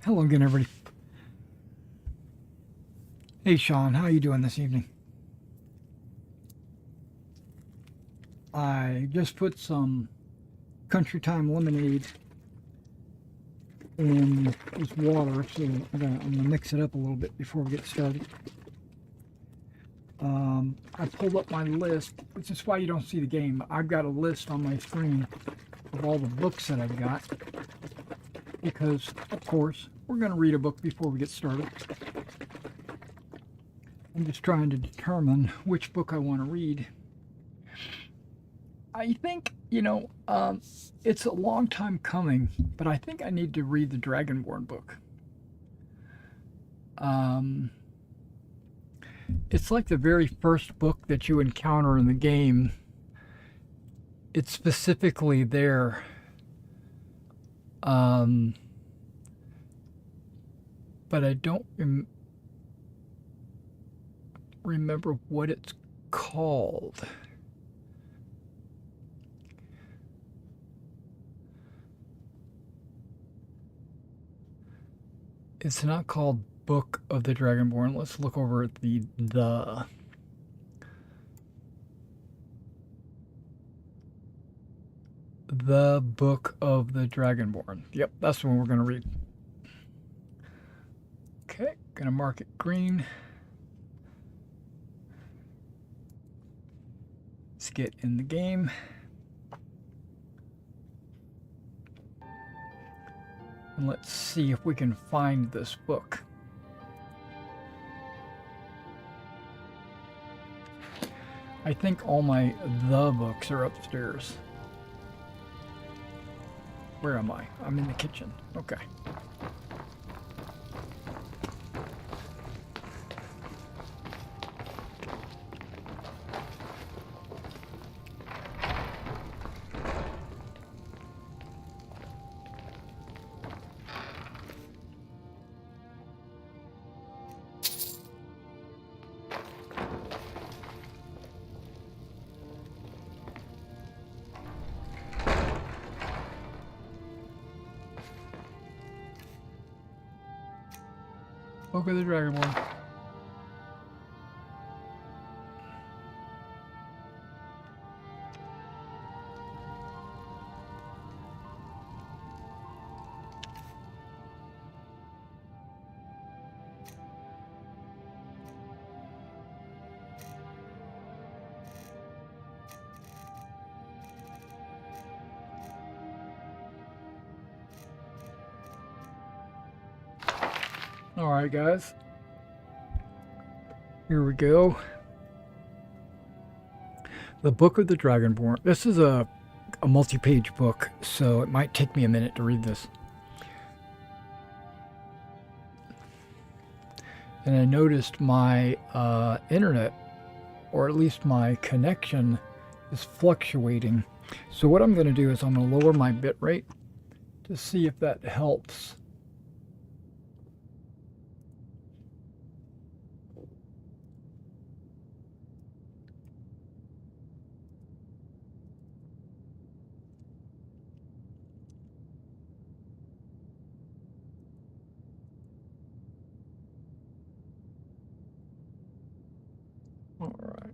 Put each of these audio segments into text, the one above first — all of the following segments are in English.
Hello again, everybody. Hey, Sean, how you doing this evening? I just put some Country Time lemonade in this water, so I'm gonna mix it up a little bit before we get started. I pulled up my list, which is why you don't see the game. I've got a list on my screen of all the books that I've got, because, of course, we're going to read a book before we get started. I'm just trying to determine which book I want to read. I think, it's a long time coming, but I think I need to read the Dragonborn book. It's like the very first book that you encounter in the game. It's specifically there. But I don't remember what it's called. It's not called Book of the Dragonborn. Let's look over at the Book of the Dragonborn. Yep, that's the one we're going to read. Okay, going to mark it green. Let's get in the game. And let's see if we can find this book. I think all my books are upstairs. Where am I? I'm in the kitchen. Okay. Book of the Dragonborn. Alright, guys. Here we go. The Book of the Dragonborn. This is a multi-page book, so it might take me a minute to read this. And I noticed my internet, or at least my connection, is fluctuating. So what I'm going to do is I'm going to lower my bit rate to see if that helps. All right.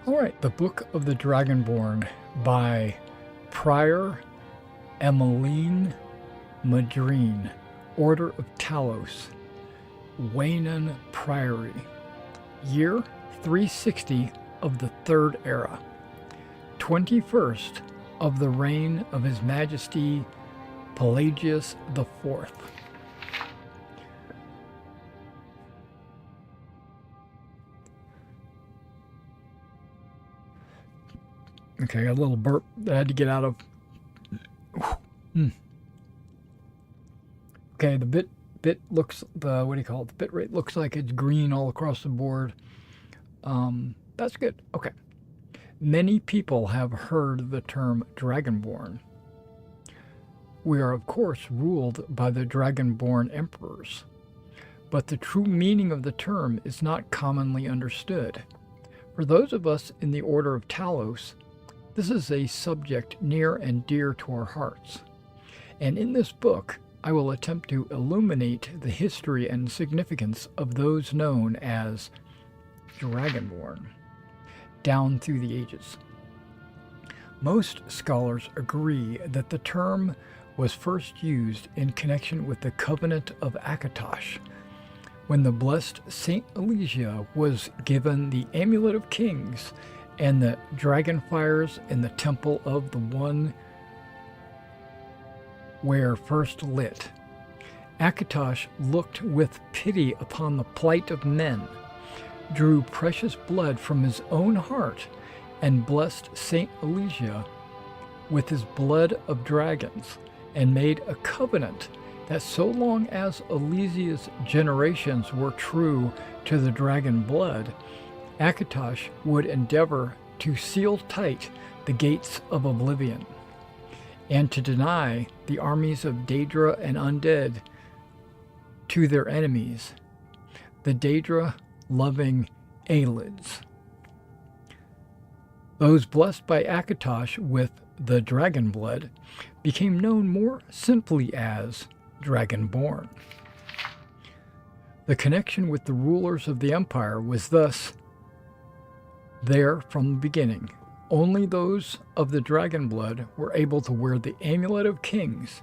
All right, The Book of the Dragonborn by Prior Emmeline Madrine, Order of Talos, Waynon Priory, year 360 of the Third Era, 21st of the reign of His Majesty Pelagius IV. Okay, I got a little burp that I had to get out of. Okay, the bit looks, what do you call it? The bit rate looks like it's green all across the board. That's good. Okay. Many people have heard the term Dragonborn. We are, of course, ruled by the Dragonborn emperors. but the true meaning of the term is not commonly understood. For those of us in the Order of Talos, this is a subject near and dear to our hearts. And in this book, I will attempt to illuminate the history and significance of those known as Dragonborn, down through the ages. Most scholars agree that the term was first used in connection with the Covenant of Akatosh, when the blessed Saint Elysia was given the Amulet of Kings and the dragonfires in the Temple of the One where first lit. Akatosh looked with pity upon the plight of men, drew precious blood from his own heart, and blessed Saint Elysia with his blood of dragons, and made a covenant that so long as Elysia's generations were true to the dragon blood, Akatosh would endeavor to seal tight the gates of oblivion, and to deny the armies of Daedra and undead to their enemies, the Daedra-loving Aelids. Those blessed by Akatosh with the dragon blood became known more simply as Dragonborn. The connection with the rulers of the empire was thus there from the beginning. Only those of the dragon blood were able to wear the Amulet of Kings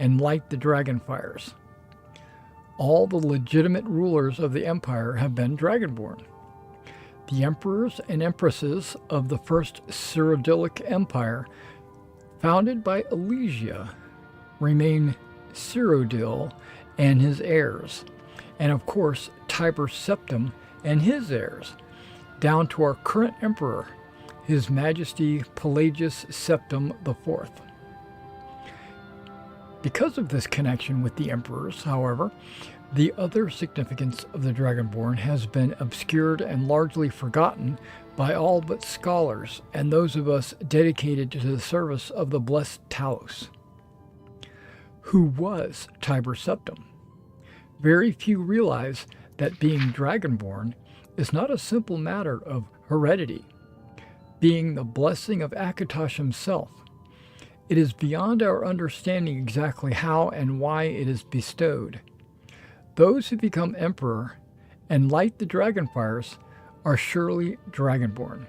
and light the dragon fires. All the legitimate rulers of the empire have been Dragonborn. The emperors and empresses of the first Cyrodiilic Empire, founded by Elysia, remain Cyrodiil and his heirs, and of course Tiber Septim and his heirs, down to our current emperor, His Majesty Pelagius Septim IV. Because of this connection with the emperors, however, the other significance of the Dragonborn has been obscured and largely forgotten by all but scholars and those of us dedicated to the service of the blessed Talos. Who was Tiber Septim? Very few realize that being Dragonborn is not a simple matter of heredity, being the blessing of Akatosh himself. It is beyond our understanding exactly how and why it is bestowed. Those who become emperor and light the dragonfires are surely Dragonborn.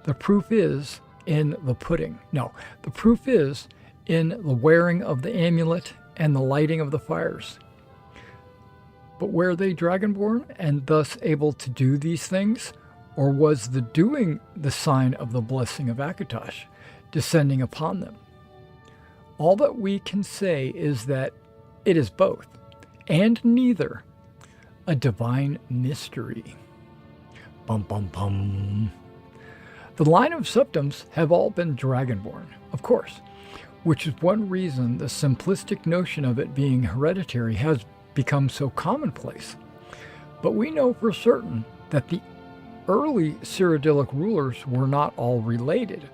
The proof is in the pudding. No, the proof is in the wearing of the amulet and the lighting of the fires. But were they Dragonborn and thus able to do these things? Or was the doing the sign of the blessing of Akatosh descending upon them? All that we can say is that it is both, and neither, a divine mystery. Bum bum bum. The line of Septims have all been Dragonborn, of course, which is one reason the simplistic notion of it being hereditary has become so commonplace. But we know for certain that the early Cyrodiilic rulers were not all related.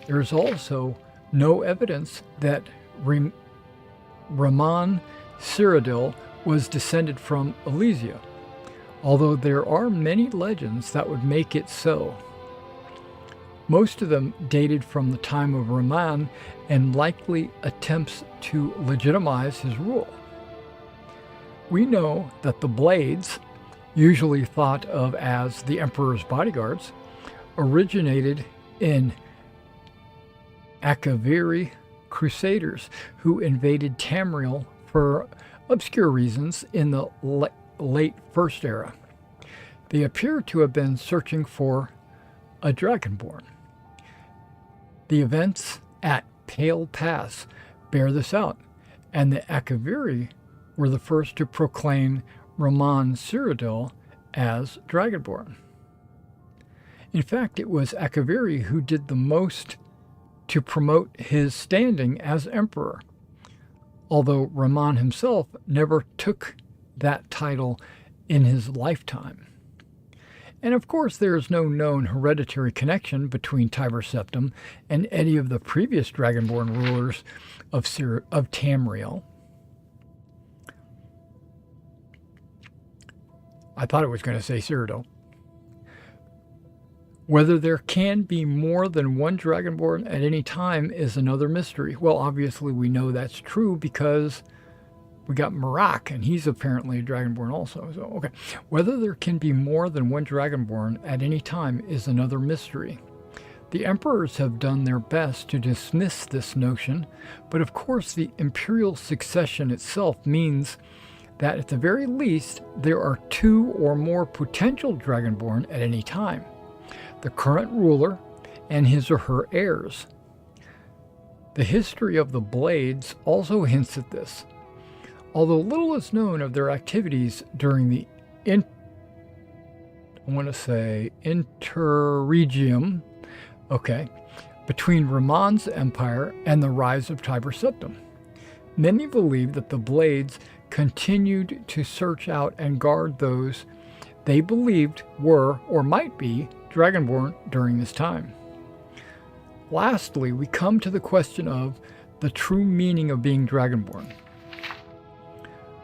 There is also no evidence that Ramon Cyrodiil was descended from Elysia, although there are many legends that would make it so. Most of them dated from the time of Ramon and likely attempts to legitimize his rule. We know that the Blades, usually thought of as the emperor's bodyguards, originated in Akaviri crusaders who invaded Tamriel for obscure reasons in the late First Era. They appear to have been searching for a Dragonborn. The events at Pale Pass bear this out, and the Akaviri were the first to proclaim Ramon Cyrodiil as Dragonborn. In fact, it was Akaviri who did the most to promote his standing as emperor, although Ramon himself never took that title in his lifetime. And of course, there is no known hereditary connection between Tiber Septim and any of the previous Dragonborn rulers of Tamriel. I thought it was going to say Cyrodiil. Whether there can be more than one Dragonborn at any time is another mystery. Well, obviously we know that's true because we got Marak, and he's apparently a Dragonborn also. So, okay. Whether there can be more than one Dragonborn at any time is another mystery. The emperors have done their best to dismiss this notion, but of course the imperial succession itself means that at the very least there are 2 or more potential Dragonborn at any time. The current ruler and his or her heirs. The history of the Blades also hints at this. Although little is known of their activities during the interregium, between Ramon's empire and the rise of Tiber Septim. Many believe that the Blades continued to search out and guard those they believed were or might be Dragonborn during this time. Lastly, we come to the question of the true meaning of being Dragonborn.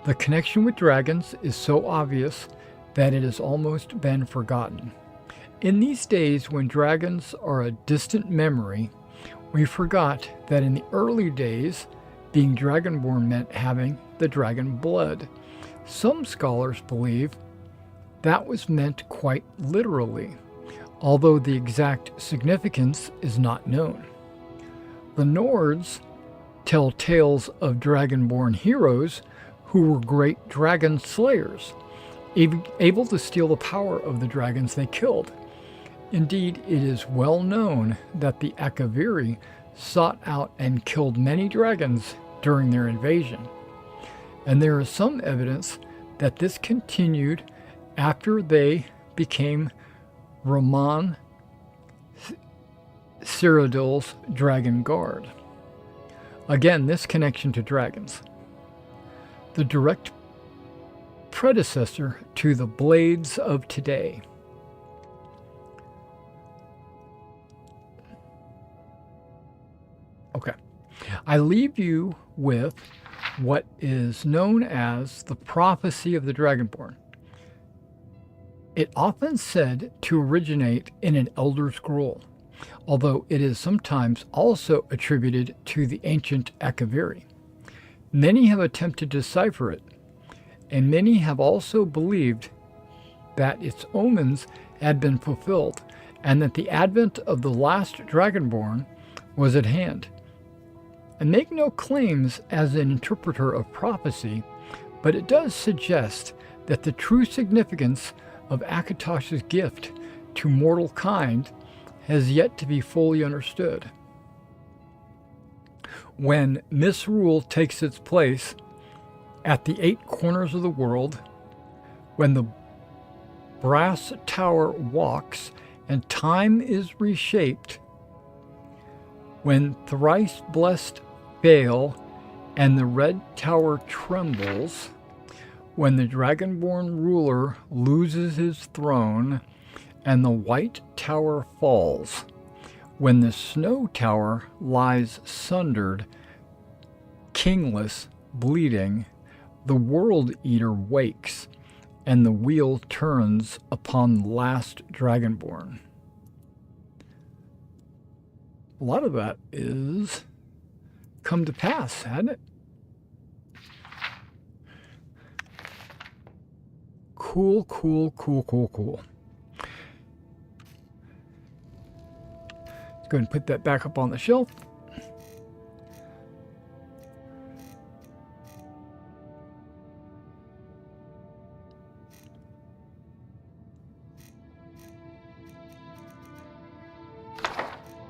The connection with dragons is so obvious that it has almost been forgotten. In these days when dragons are a distant memory, we forgot that in the early days, being Dragonborn meant having the dragon blood. Some scholars believe that was meant quite literally, although the exact significance is not known. The Nords tell tales of Dragonborn heroes who were great dragon slayers, able to steal the power of the dragons they killed. Indeed, it is well known that the Akaviri sought out and killed many dragons during their invasion, and there is some evidence that this continued after they became Ramon Cyrodiil's Dragon Guard. Again, this connection to dragons. The direct predecessor to the Blades of today. Okay. I leave you with what is known as the prophecy of the Dragonborn. It often said to originate in an Elder Scroll, although it is sometimes also attributed to the ancient Akaviri. Many have attempted to decipher it, and many have also believed that its omens had been fulfilled, and that the advent of the last Dragonborn was at hand. I make no claims as an interpreter of prophecy, but it does suggest that the true significance of Akatosh's gift to mortal kind has yet to be fully understood. When misrule takes its place at the 8 corners of the world, when the brass tower walks and time is reshaped, when thrice blessed fail and the red tower trembles, when the Dragonborn ruler loses his throne and the white tower falls, when the snow tower lies sundered, kingless, bleeding, the World Eater wakes, and the wheel turns upon the last Dragonborn. A lot of that is come to pass, hasn't it? Cool, cool, cool, cool, cool. Let's go ahead and put that back up on the shelf.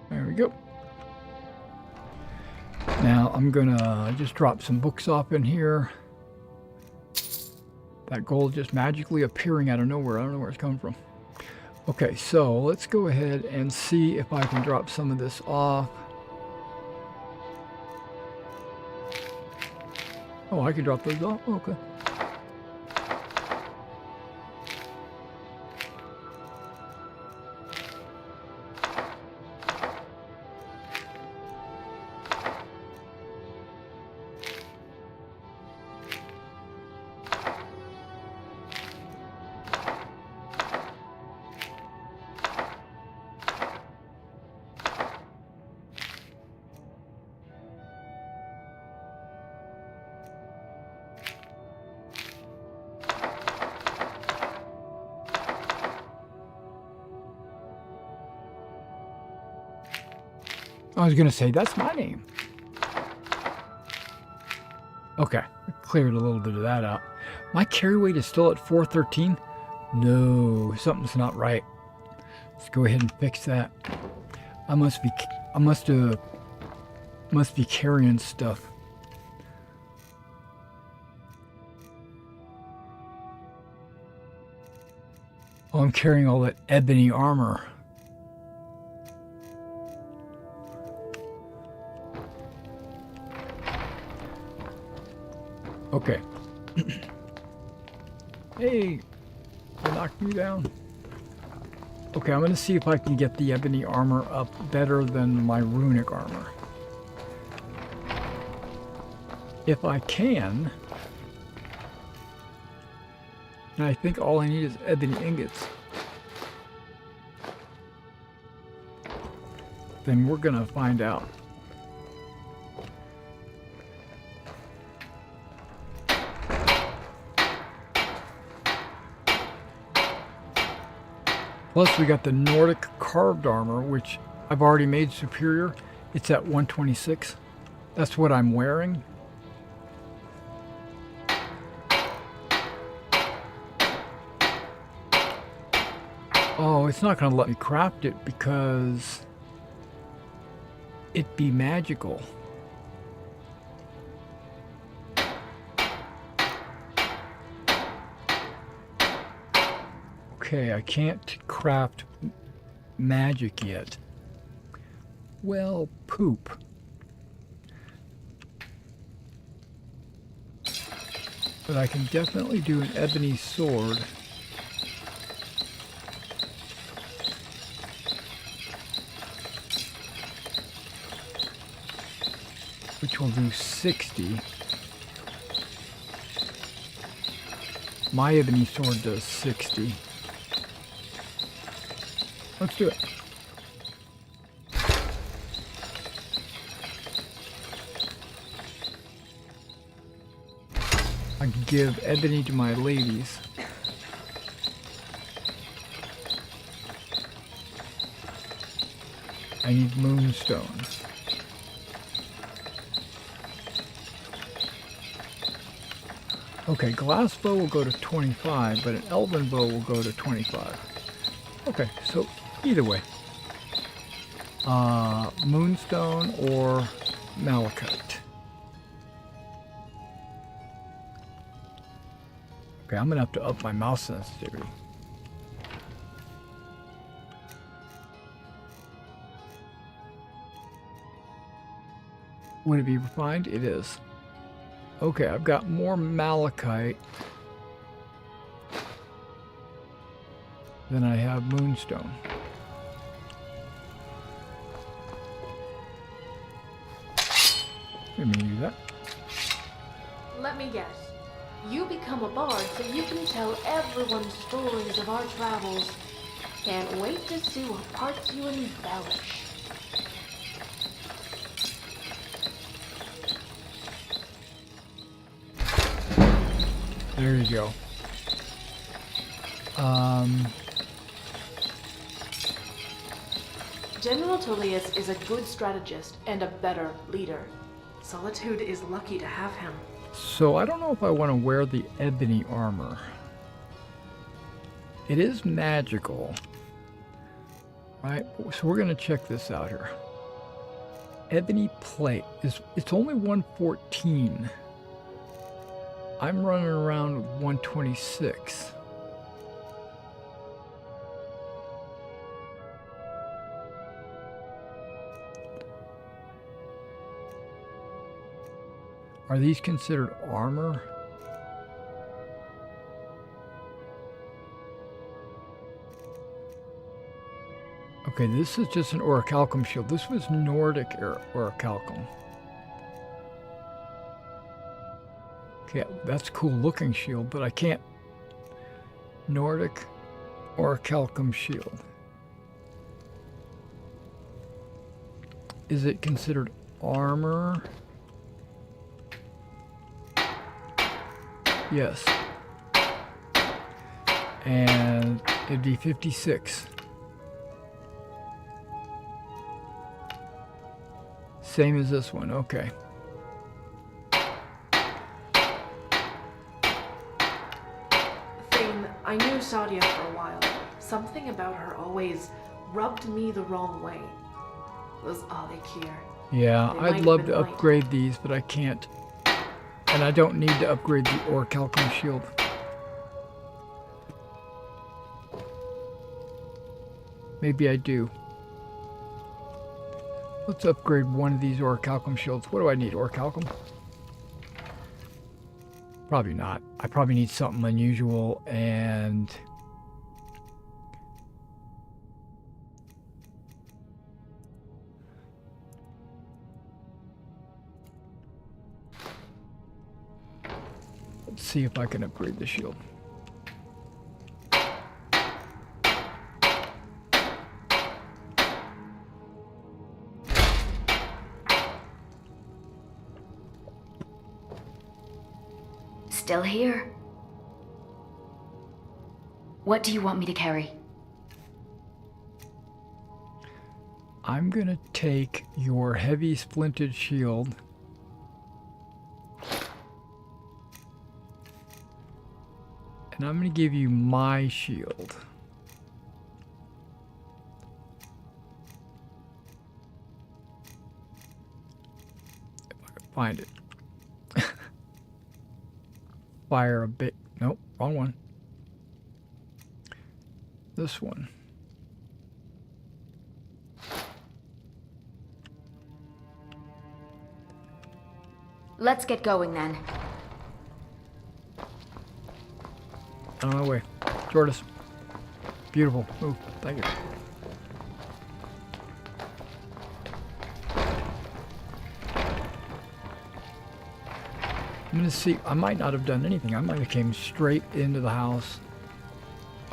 There we go. Now I'm gonna just drop some books off in here. That gold just magically appearing out of nowhere. I don't know where it's coming from. Okay, so let's go ahead and see if I can drop some of this off. Oh, I can drop those off? Okay. I was going to say, that's my name. Okay, cleared a little bit of that out. My carry weight is still at 413. No, something's not right. Let's go ahead and fix that. I must be carrying stuff. Oh, I'm carrying all that ebony armor. Okay. Hey, you knocked me down. Okay, I'm going to see if I can get the ebony armor up better than my runic armor. If I can, and I think all I need is ebony ingots, then we're going to find out. Plus we got the Nordic carved armor, which I've already made superior. It's at 126. That's what I'm wearing. Oh, it's not going to let me craft it because it'd be magical. Okay, I can't craft magic yet. Well, poop. But I can definitely do an ebony sword. Which will do 60. My ebony sword does 60. Let's do it. I can give ebony to my ladies. I need moonstone. Okay, glass bow will go to 25, but an elven bow will go to 25. Okay, so either way. Moonstone or malachite. Okay, I'm gonna have to up my mouse sensitivity. Would it be refined? It is. Okay, I've got more malachite than I have moonstone. Let me do that. Let me guess. You become a bard so you can tell everyone stories of our travels. Can't wait to see what parts you embellish. There you go. General Tullius is a good strategist and a better leader. Solitude is lucky to have him. So I don't know if I want to wear the ebony armor. It is magical. Right? So we're going to check this out here. Ebony plate. It's only 114. I'm running around with 126. Are these considered armor? Okay, this is just an orichalcum shield. This was Nordic orichalcum. Okay, that's a cool looking shield, but I can't. Nordic orichalcum shield. Is it considered armor? Yes. And it'd be 56. Same as this one, okay. Thane, I knew Sadia for a while. Something about her always rubbed me the wrong way. Those Alikir. Yeah, They might I'd have love been to right. upgrade these, but I can't. And I don't need to upgrade the Orichalcum shield. Maybe I do. Let's upgrade one of these Orichalcum shields. What do I need? Orichalcum? Probably not. I probably need something unusual and... Let's see if I can upgrade the shield. Still here? What do you want me to carry? I'm gonna take your heavy splinted shield. And I'm gonna give you my shield. If I can find it. Fire a bit. Nope, wrong one. This one. Let's get going then. On my way. Jordas. Beautiful. Move. Thank you. I'm gonna see. I might not have done anything. I might have came straight into the house.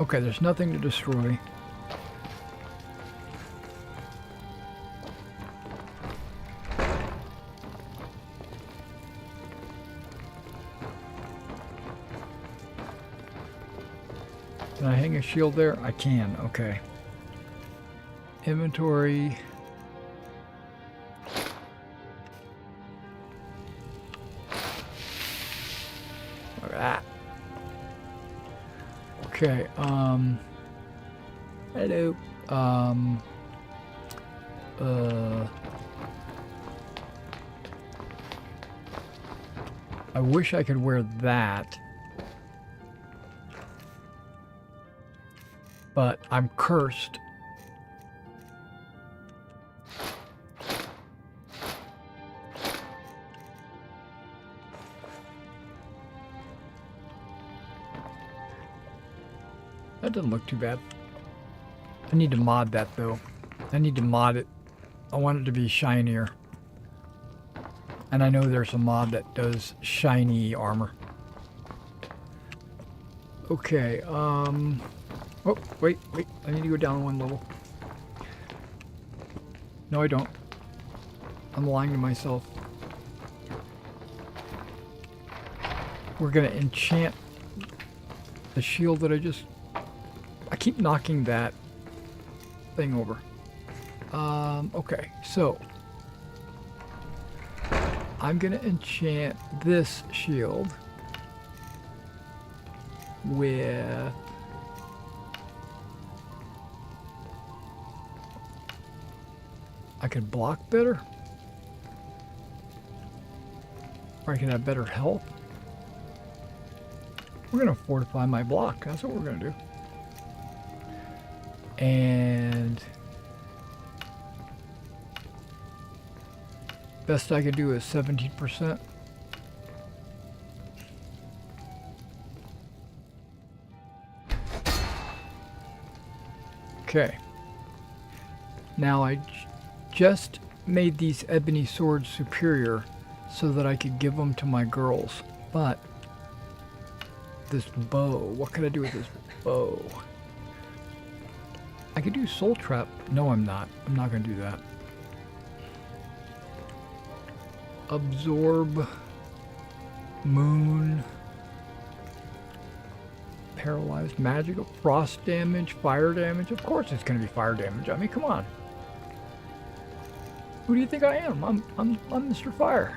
Okay, there's nothing to destroy. Can I hang a shield there? I can. Okay. Inventory. Look at that. Okay, hello. I wish I could wear that. But I'm cursed. That doesn't look too bad. I need to mod that though. I need to mod it. I want it to be shinier. And I know there's a mod that does shiny armor. Okay, oh, wait. I need to go down one level. No, I don't. I'm lying to myself. We're gonna enchant the shield that I keep knocking that thing over. Okay, so I'm gonna enchant this shield with I could block better, or I can have better health. We're gonna fortify my block. That's what we're gonna do. And best I could do is 17%. Okay. Now I just made these ebony swords superior so that I could give them to my girls. But this bow, what can I do with this bow? I could do soul trap. No, I'm not. I'm not going to do that. Absorb. Moon. Paralyzed. Magical. Frost damage. Fire damage. Of course it's going to be fire damage. I mean, come on. Who do you think I am? I'm Mr. Fire.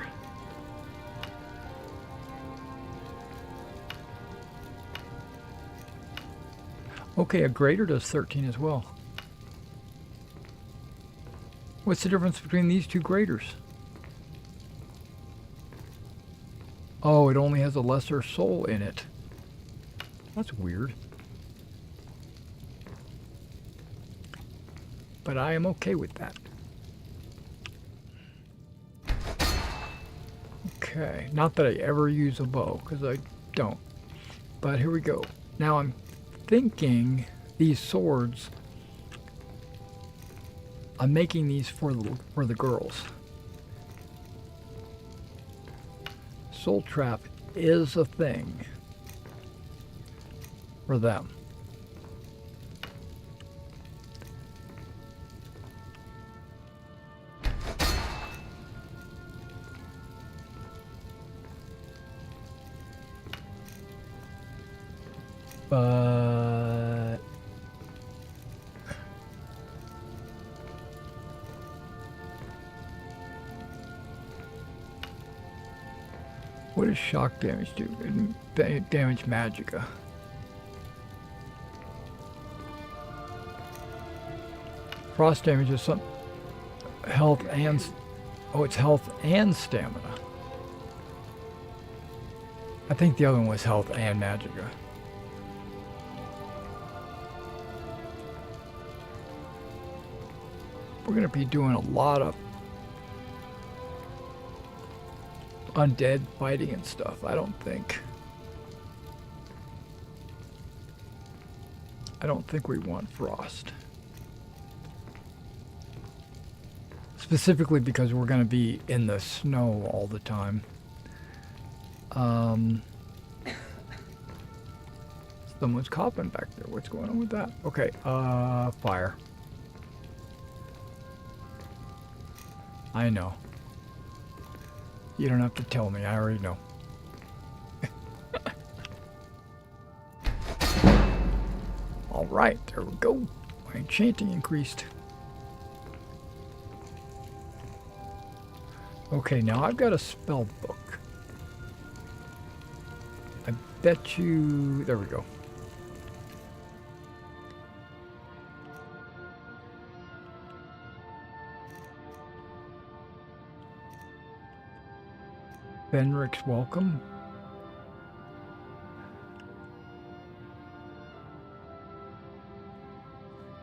Okay, a grater does 13 as well. What's the difference between these two graters? Oh, it only has a lesser soul in it. That's weird. But I am okay with that. Okay, not that I ever use a bow, because I don't. But here we go. Now I'm thinking these swords, I'm making these for the girls. Soul Trap is a thing for them. But what does shock damage do? It damage magicka. Frost damage is some health and it's health and stamina. I think the other one was health and magicka. We're going to be doing a lot of undead fighting and stuff, I don't think. I don't think we want frost. Specifically because we're going to be in the snow all the time. Someone's coughing back there. What's going on with that? Okay, fire. I know. You don't have to tell me. I already know. All right, there we go. My enchanting increased. Okay, now I've got a spell book. I bet you... There we go. Benrick's welcome.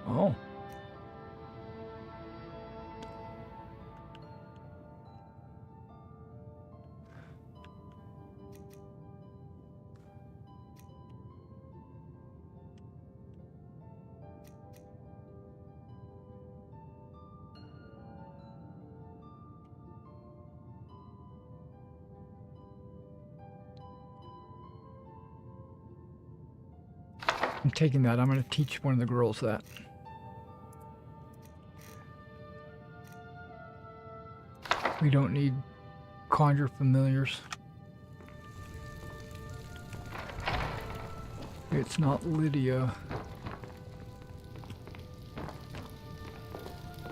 Oh. I'm taking that. I'm going to teach one of the girls that. We don't need conjure familiars. It's not Lydia.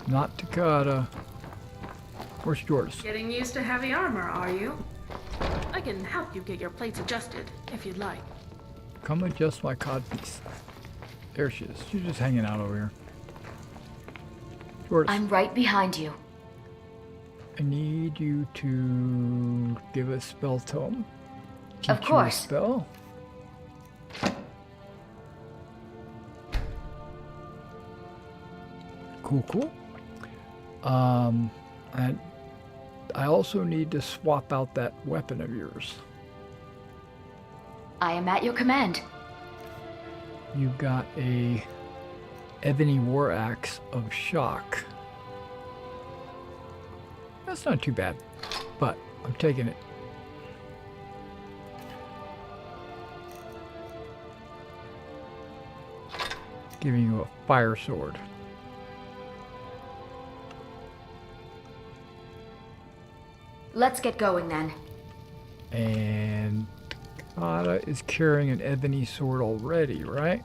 Not Takata. Where's yours? Getting used to heavy armor, are you? I can help you get your plates adjusted, if you'd like. Come adjust my codpiece. There she is. She's just hanging out over here. George, I'm right behind you. I need you to give a spell tome. Of course. Spell. Cool, cool. And I also need to swap out that weapon of yours. I am at your command. You've got a ebony war axe of shock. That's not too bad, but I'm taking it. Giving you a fire sword. Let's get going then. And Takata is carrying an ebony sword already, right?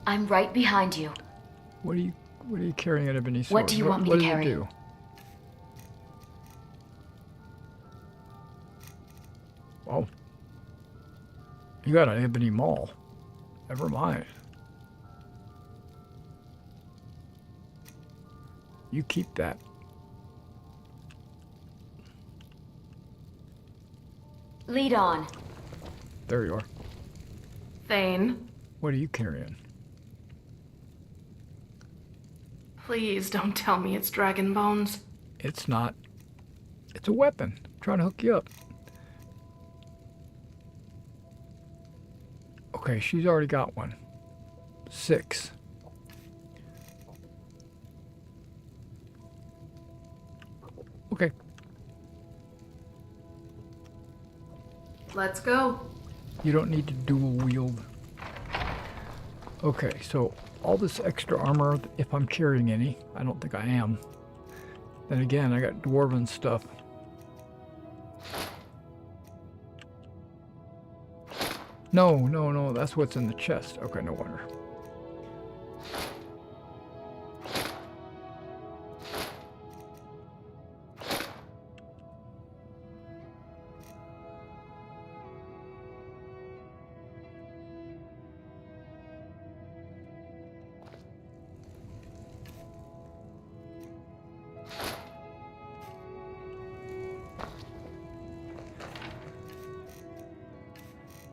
I'm right behind you. What What are you carrying out of any sword? What do you want me to carry? What does it do? Oh. You got an ebony maul. Never mind. You keep that. Lead on. There you are. Thane, What are you carrying? please don't tell me it's dragon bones. It's not. It's a weapon. I'm trying to hook you up. Okay, she's already got one. 6. Okay. Let's go. You don't need to dual wield. Okay, so all this extra armor, if I'm carrying any, I don't think I am. Then again, I got dwarven stuff. No, that's what's in the chest. Okay, no wonder.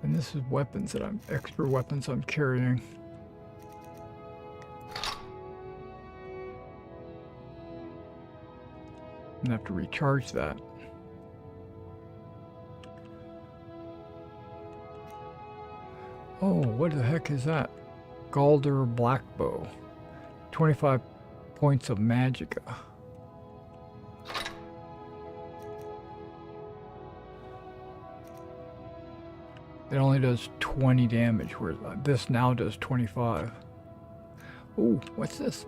And this is weapons that extra weapons I'm carrying. I'm gonna have to recharge that. Oh, what the heck is that? Galder Blackbow. 25 points of magicka. It only does 20 damage, whereas this now does 25. Ooh, what's this?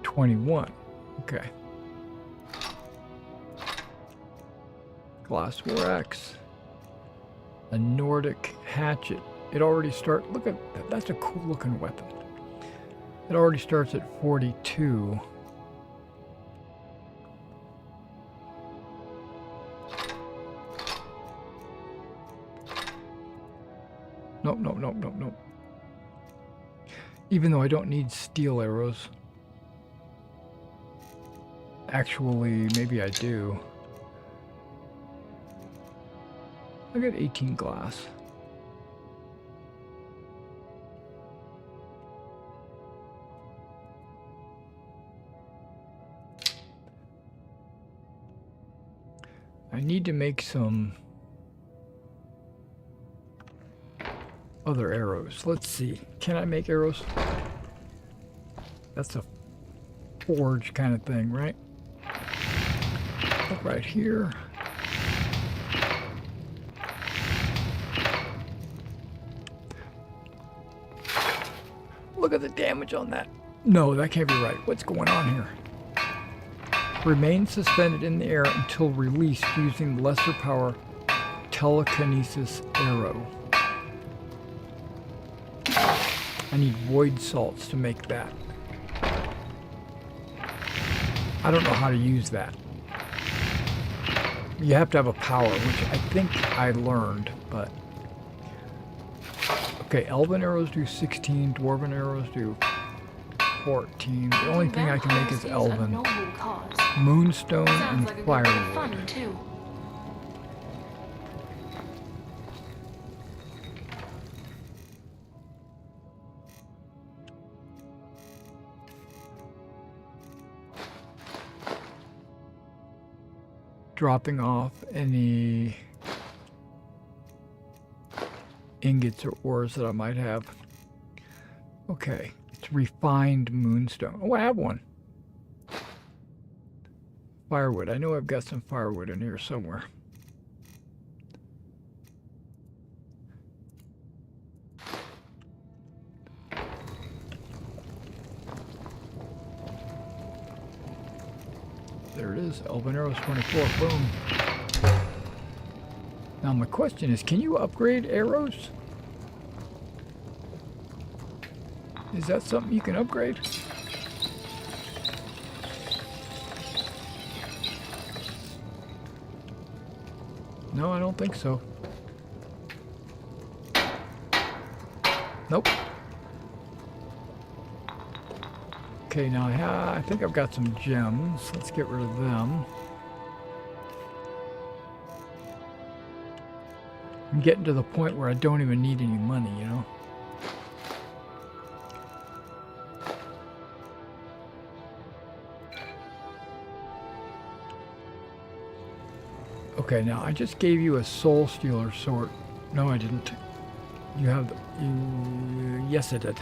21. Okay. Glass War Axe. A Nordic hatchet. It already starts. Look at that. That's a cool looking weapon. It already starts at 42. Nope. Even though I don't need steel arrows. Actually, maybe I do. I got 18 glass. I need to make some other arrows. Let's see. Can I make arrows? That's a forge kind of thing, right? Look right here. Look at the damage on that. No, that can't be right. What's going on here? Remain suspended in the air until released using the lesser power telekinesis arrow. I need void salts to make that. I don't know how to use that. You have to have a power, which I think I learned, but... Okay, elven arrows do 16, dwarven arrows do 14. The only thing I can make is elven. Moonstone and firewood. Dropping off any ingots or ores that I might have. Okay, it's refined moonstone. Oh, I have one. Firewood. I know I've got some firewood in here somewhere. There it is. Elven arrows 24. Boom. Now my question is, can you upgrade arrows? Is that something you can upgrade? No, I don't think so. Nope. Okay, now I think I've got some gems. Let's get rid of them. I'm getting to the point where I don't even need any money, you know? Okay, now I just gave you a soul stealer sword. No, I didn't. You have the... yes, I did.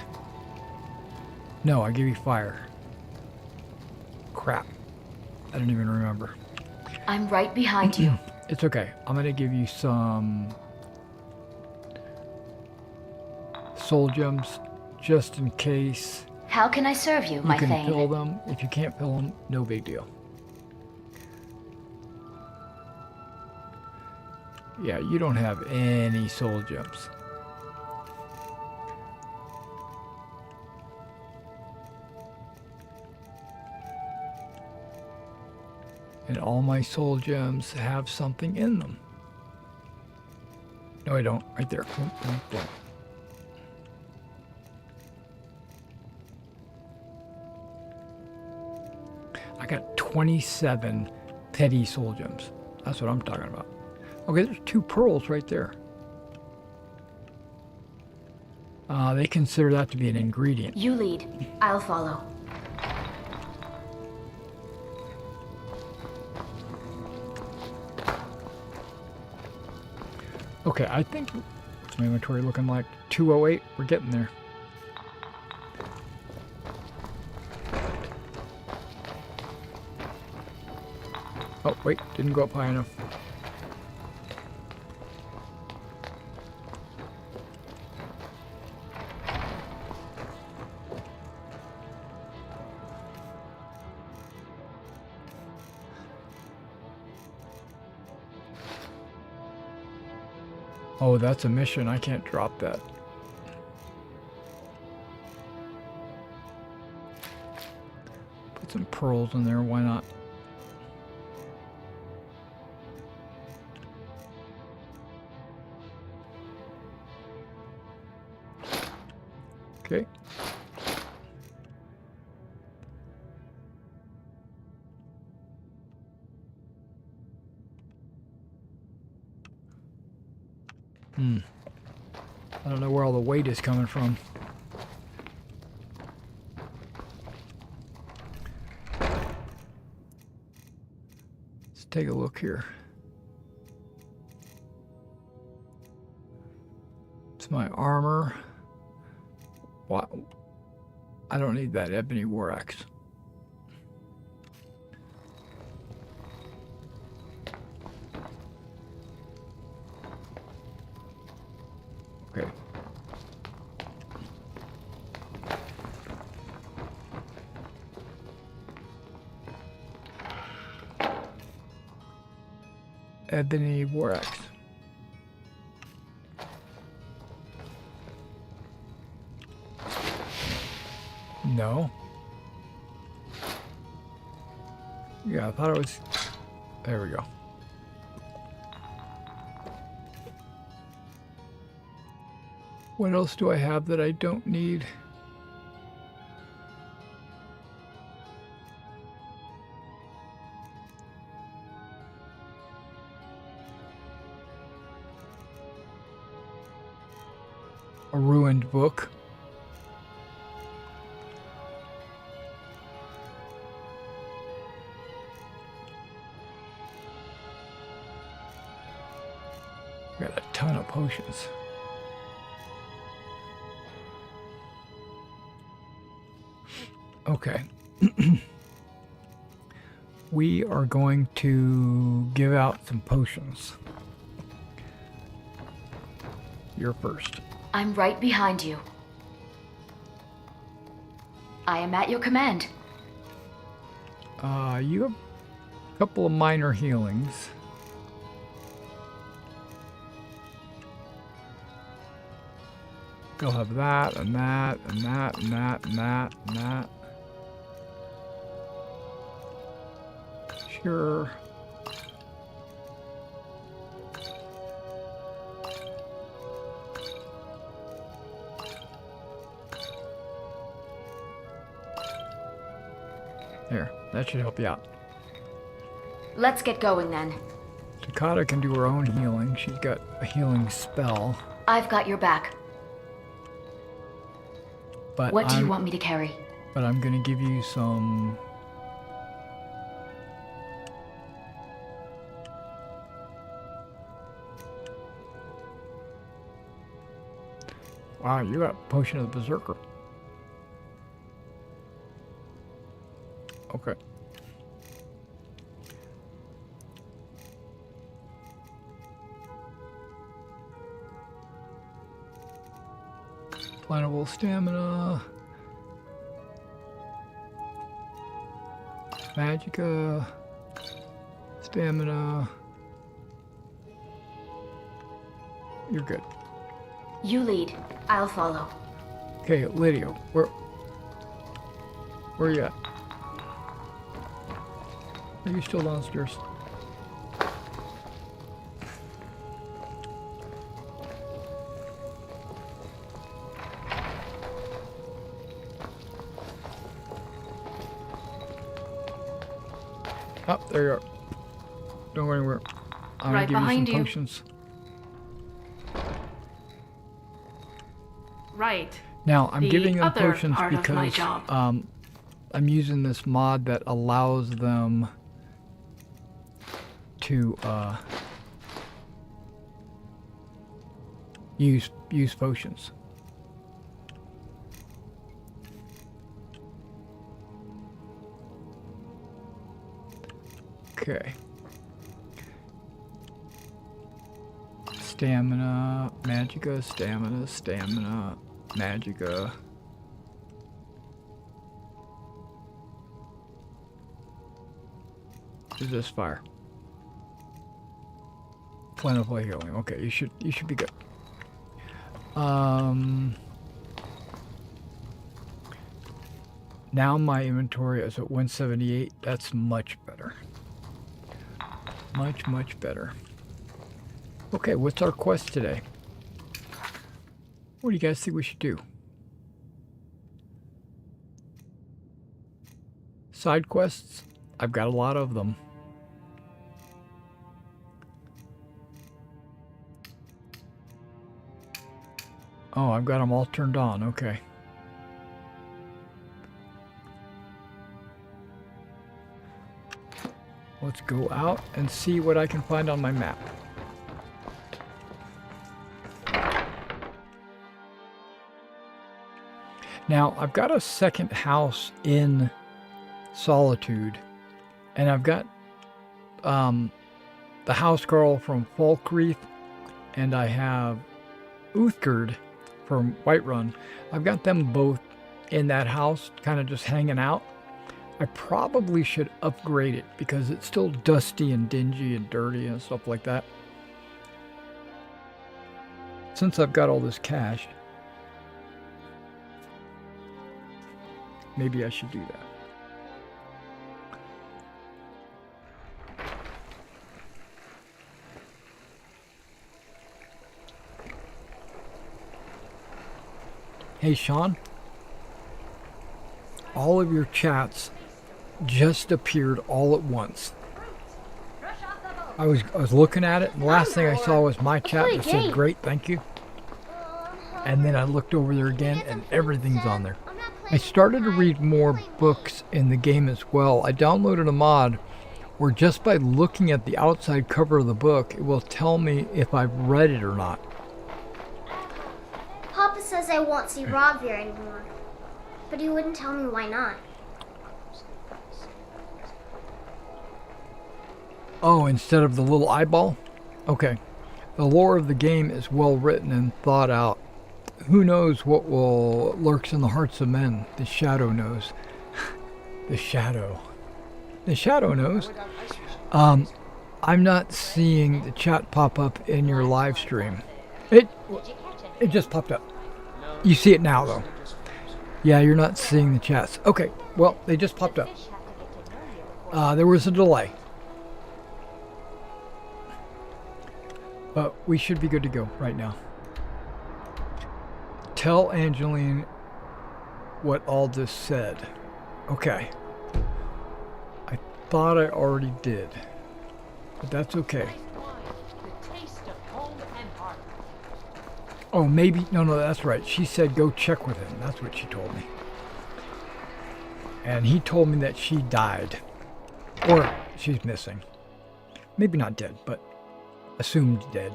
No, I gave you fire. Crap. I don't even remember. I'm right behind you. It's okay. I'm going to give you some soul gems just in case. How can I serve you, my You can Thane? fill them. If you can't fill them, no big deal. Yeah, you don't have any soul gems. And all my soul gems have something in them. No, I don't. Right there. Boom, boom, boom. I got 27 petty soul gems. That's what I'm talking about. Okay, there's 2 pearls right there. They consider that to be an ingredient. You lead. I'll follow. Okay, I think... What's my inventory looking like? 208? We're getting there. Oh, wait. Didn't go up high enough. Oh, that's a mission. I can't drop that. Put some pearls in there. Why not? Okay. I don't know where all the weight is coming from. Let's take a look here. It's my armor. What? I don't need that ebony war axe. Okay. Ebony war axe. No. Yeah, I thought it was... There we go. What else do I have that I don't need? A ruined book. Got a ton of potions. Okay. We are going to give out some potions. You're first. I'm right behind you. I am at your command. You have a couple of minor healings. They'll have that and that and that and that and that and that. Sure. There, that should help you out. Let's get going then. Takata can do her own healing. She's got a healing spell. I've got your back. But What do you want me to carry? But I'm gonna give you some. Wow, you got Potion of the Berserker. Okay. Plantable stamina. Magicka. Stamina. You're good. You lead. I'll follow. Okay, Lydia, where are you at? Are you still downstairs? Oh, there you are. Don't go anywhere. I'm Right gonna behind give you you. some potions. Right. Now, I'm The giving them other potions part of my because job. I'm using this mod that allows them to use potions. Okay. Stamina, magicka, stamina, stamina, magicka. Resist fire. Plentiful healing. Okay, you should be good. Now my inventory is at 178. That's much better. Much better. Okay, what's our quest today? What do you guys think we should do? Side quests? I've got a lot of them. Oh, I've got them all turned on. Okay. Let's go out and see what I can find on my map. Now, I've got a second house in Solitude, and I've got the house girl from Falkreath, and I have Uthgerd from Whiterun. I've got them both in that house, kind of just hanging out. I probably should upgrade it because it's still dusty and dingy and dirty and stuff like that. Since I've got all this cash, maybe I should do that. Hey Sean, all of your chats just appeared all at once. I was looking at it, and the last thing I saw was my chat that said great, thank you. And then I looked over there again and everything's on there. I started to read more books in the game as well. I downloaded a mod where just by looking at the outside cover of the book, it will tell me if I've read it or not. Papa says I won't see Ravir anymore, but he wouldn't tell me why not. Oh, instead of the little eyeball? Okay. The lore of the game is well written and thought out. Who knows what lurks in the hearts of men? The shadow knows. The shadow. The shadow knows. I'm not seeing the chat pop up in your live stream. It just popped up. You see it now, though. Yeah, you're not seeing the chats. Okay, well, they just popped up. There was a delay. But we should be good to go right now. Tell Angeline what Aldous said. Okay. I thought I already did. But that's okay. Oh, maybe. No, that's right. She said go check with him. That's what she told me. And he told me that she died. Or she's missing. Maybe not dead, but assumed dead.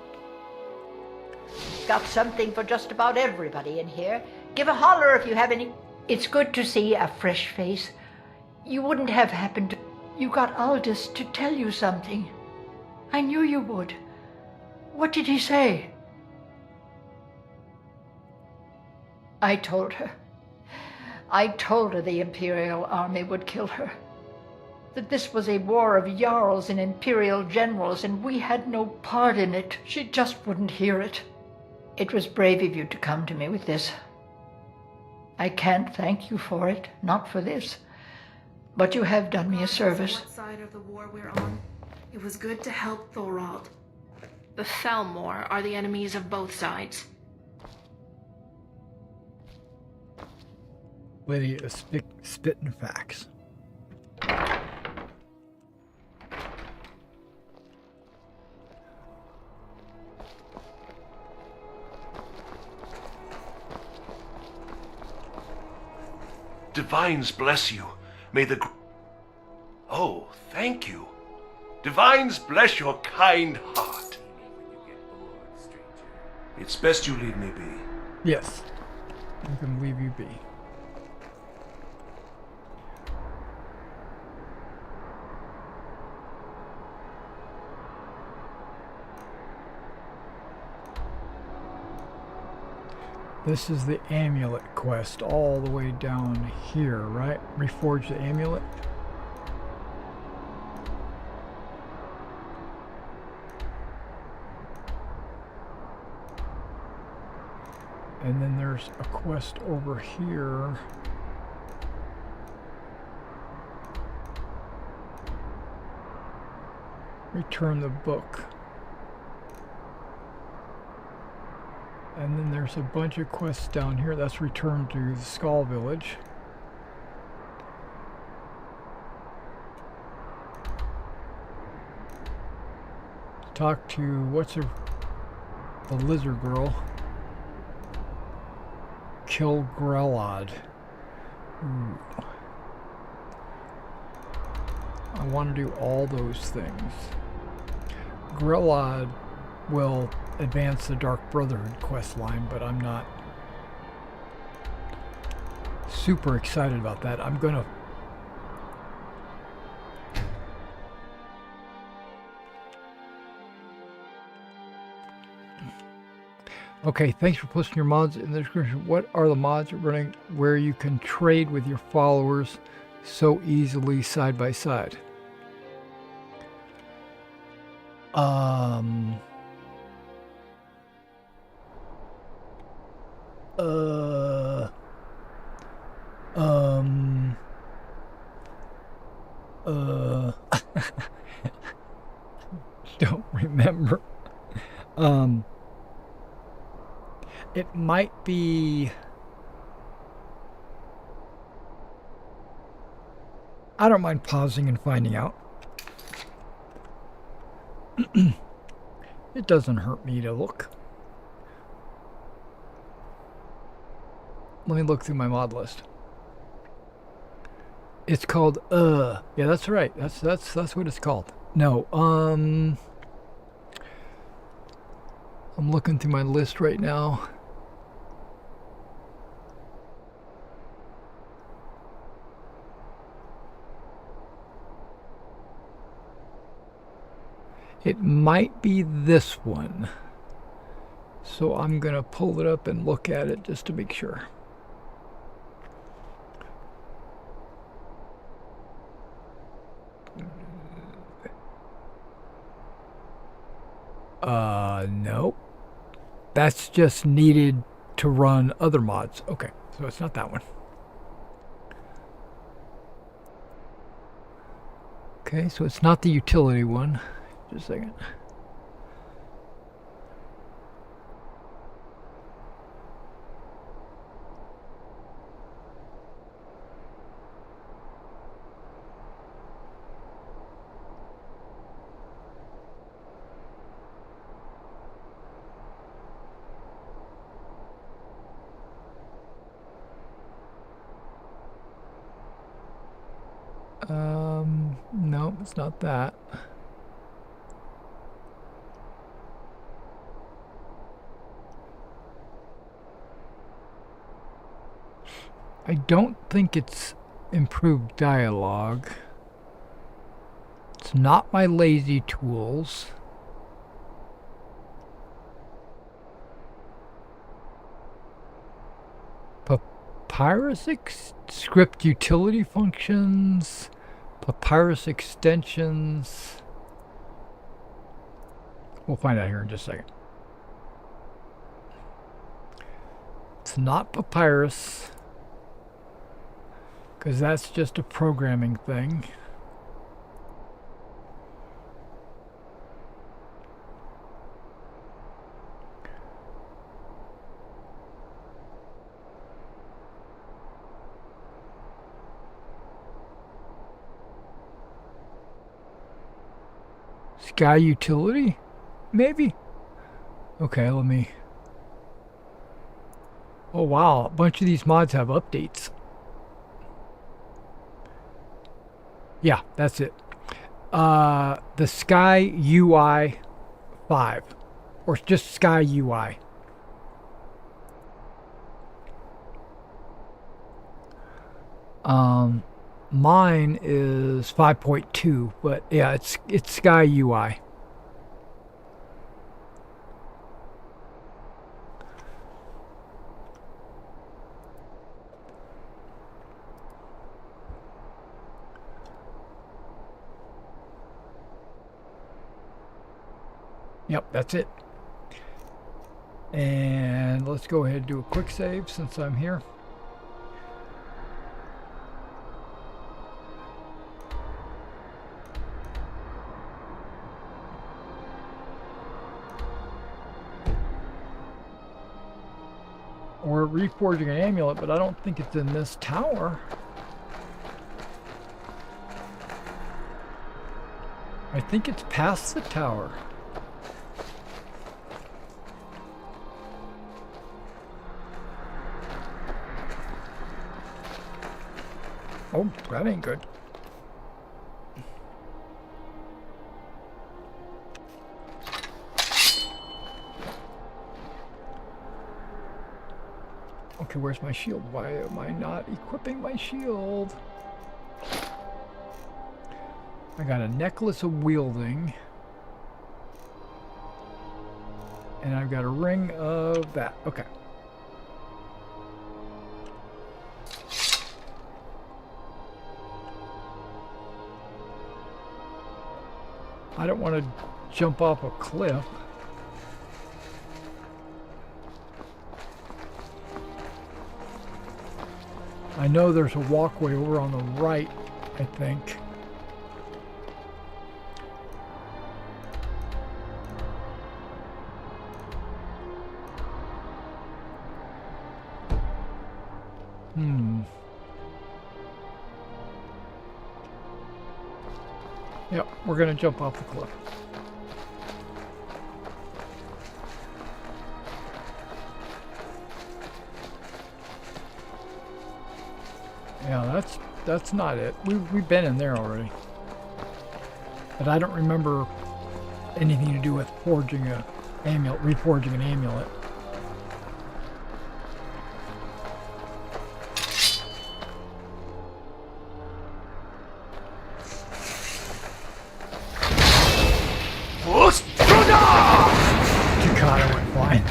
Got something for just about everybody in here. Give a holler if you have any. It's good to see a fresh face. You wouldn't have happened to... You got Aldous to tell you something. I knew you would. What did he say? I told her. I told her the Imperial Army would kill her. That this was a war of Jarls and Imperial generals, and we had no part in it. She just wouldn't hear it. It was brave of you to come to me with this. I can't thank you for it, not for this. But you have done me a service. What side of the war we're on? It was good to help Thorald. The Thalmor are the enemies of both sides. Lydia is spitting facts. Divines bless you. May the... Oh, thank you. Divines bless your kind heart. It's best you leave me be. Yes. I'm going to leave you be. This is the amulet quest all the way down here, right? Reforge the amulet. And then there's a quest over here. Return the book. And then there's a bunch of quests down here. That's return to the Skull Village. Talk to, what's her, the lizard girl. Kill Grelod. Ooh. I want to do all those things. Grelod will advance the Dark Brotherhood quest line, but I'm not super excited about that. I'm gonna okay, thanks for posting your mods in the description. What are the mods running where you can trade with your followers so easily side by side? Don't remember. It might be, I don't mind pausing and finding out. It doesn't hurt me to look. Let me look through my mod list. It's called yeah, that's right. That's what it's called. No, I'm looking through my list right now. It might be this one. So I'm going to pull it up and look at it just to make sure. Nope. That's just needed to run other mods. Okay, so it's not that one. Okay, so it's not the utility one. Just a second. No, it's not that. I don't think it's improved dialogue. It's not my lazy tools. Papyrus script utility functions. Papyrus extensions. We'll find out here in just a second. It's not Papyrus, because that's just a programming thing. Sky utility? Maybe? Okay, let me... Oh wow, a bunch of these mods have updates. Yeah, that's it. The Sky UI 5. Or just Sky UI. Mine is 5.2, but yeah, it's Sky UI. Yep, that's it. And let's go ahead and do a quick save since I'm here. Or reforging an amulet, but I don't think it's in this tower. I think it's past the tower. Oh, that ain't good. Okay, where's my shield? Why am I not equipping my shield? I got a necklace of wielding. And I've got a ring of that. Okay. I don't want to jump off a cliff. I know there's a walkway over on the right, I think. Yep, we're gonna jump off the cliff. Yeah, that's not it. We've been in there already. But I don't remember anything to do with forging a amulet, reforging an amulet. God, I went flying.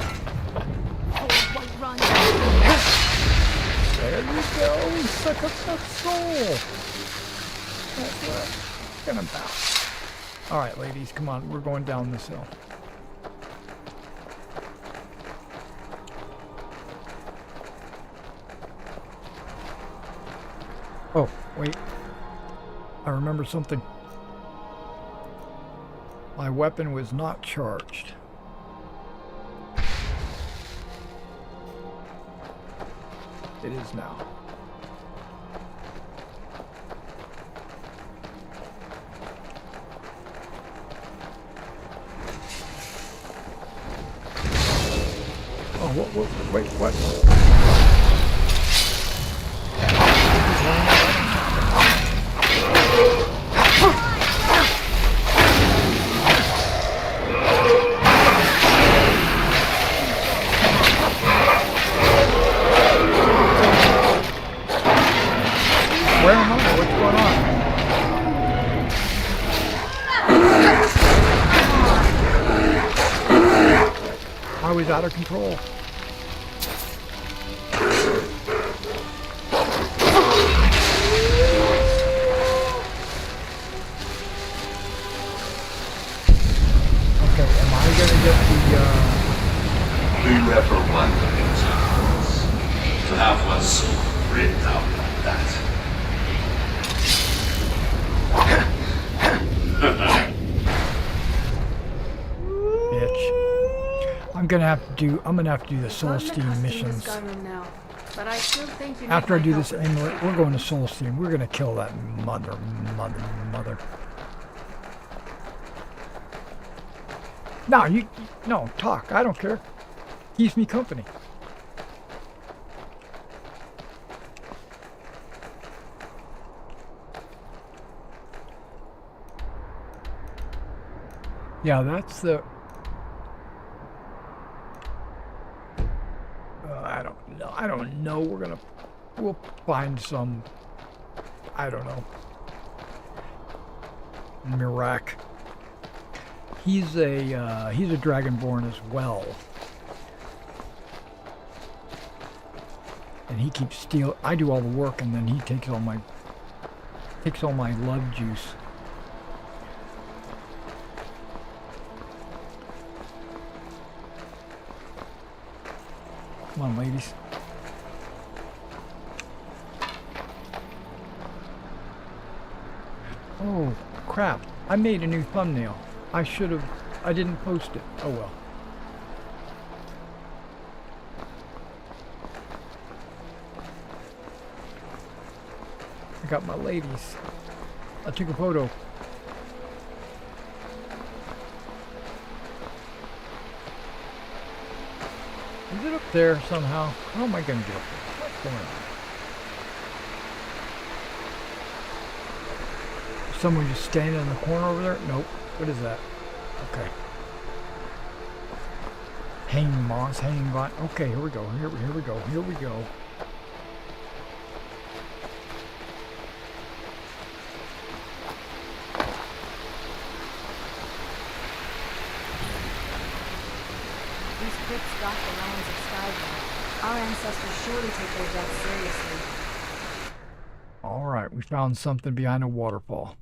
There you go, suck up that soul. That's what I'm talking about. Alright, ladies, come on, we're going down this hill. Oh, wait. I remember something. My weapon was not charged. It is now. Oh, what, wait, what? Where am I? What's going on? I was out of control. Okay, am I gonna get the, We never wonder in times to have one so written out like that. bitch. I'm gonna have to do the Solstein missions. Now, but I still think you After I need do my this help. amulet, we're going to Solstein. We're gonna kill that mother. No, no, talk. I don't care. Keeps me company. Yeah, that's the... I don't know. We'll find some... I don't know. Mirak. He's a Dragonborn as well. And he keeps stealing... I do all the work and then he takes all my love juice. Come on, ladies. Oh, crap. I made a new thumbnail. I didn't post it. Oh well. I got my ladies. I took a photo. Is it up there somehow? How am I going to get up there? What's going on? Someone just standing in the corner over there? Nope. What is that? Okay. Hanging moss, hanging vine. Okay, here we go. Here we go. Here we go. These crypts stalk the lands of Skyrim. Our ancestors surely take their death seriously. All right, we found something behind a waterfall.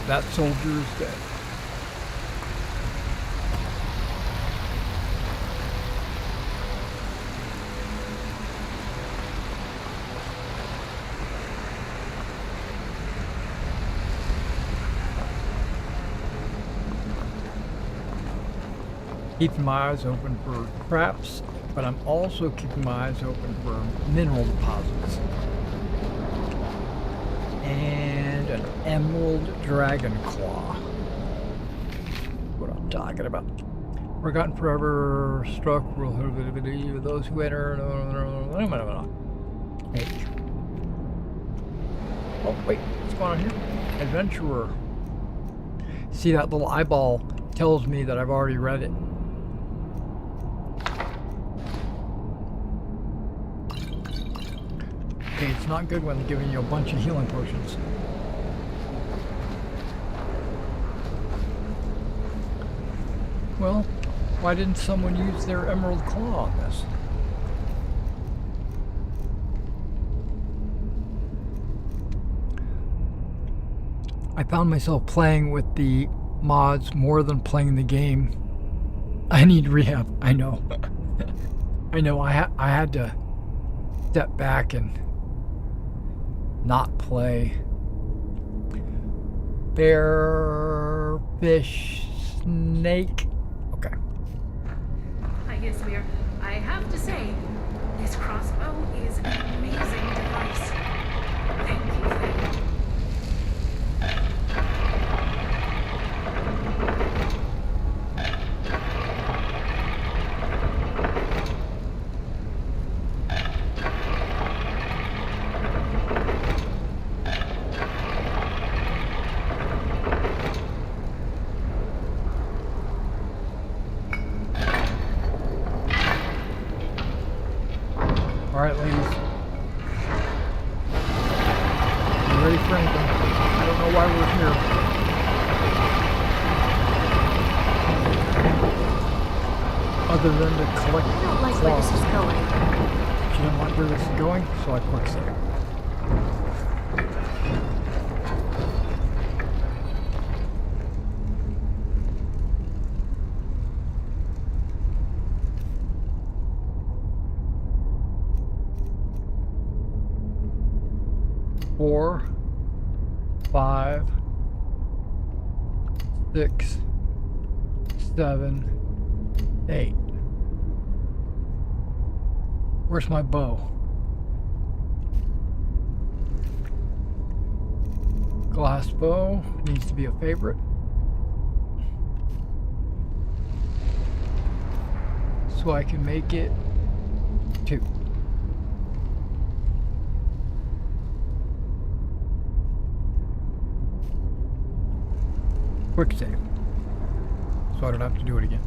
That soldier is dead. Keeping my eyes open for traps, but I'm also keeping my eyes open for mineral deposits. And an emerald dragon claw. What I'm talking about. Forgotten forever, struck, those who enter. H. Oh, wait, what's going on here? Adventurer. See, that little eyeball tells me that I've already read it. Okay, it's not good when they're giving you a bunch of healing potions. Well, why didn't someone use their emerald claw on this? I found myself playing with the mods more than playing the game. I need rehab. I know. I know. I had to step back and not play. Bear, fish, snake. Okay. I guess I have to say, this crossbow is an amazing device. Thank you, Faye. All right, ladies. You ready for anything? I don't know why we're here. Other than to collect I don't like where this is going. She didn't like where this is going, so I quick save. Four, 5, 6, 7, 8. Where's my bow? Glass bow needs to be a favorite. So I can make it 2. Quick save, so I don't have to do it again.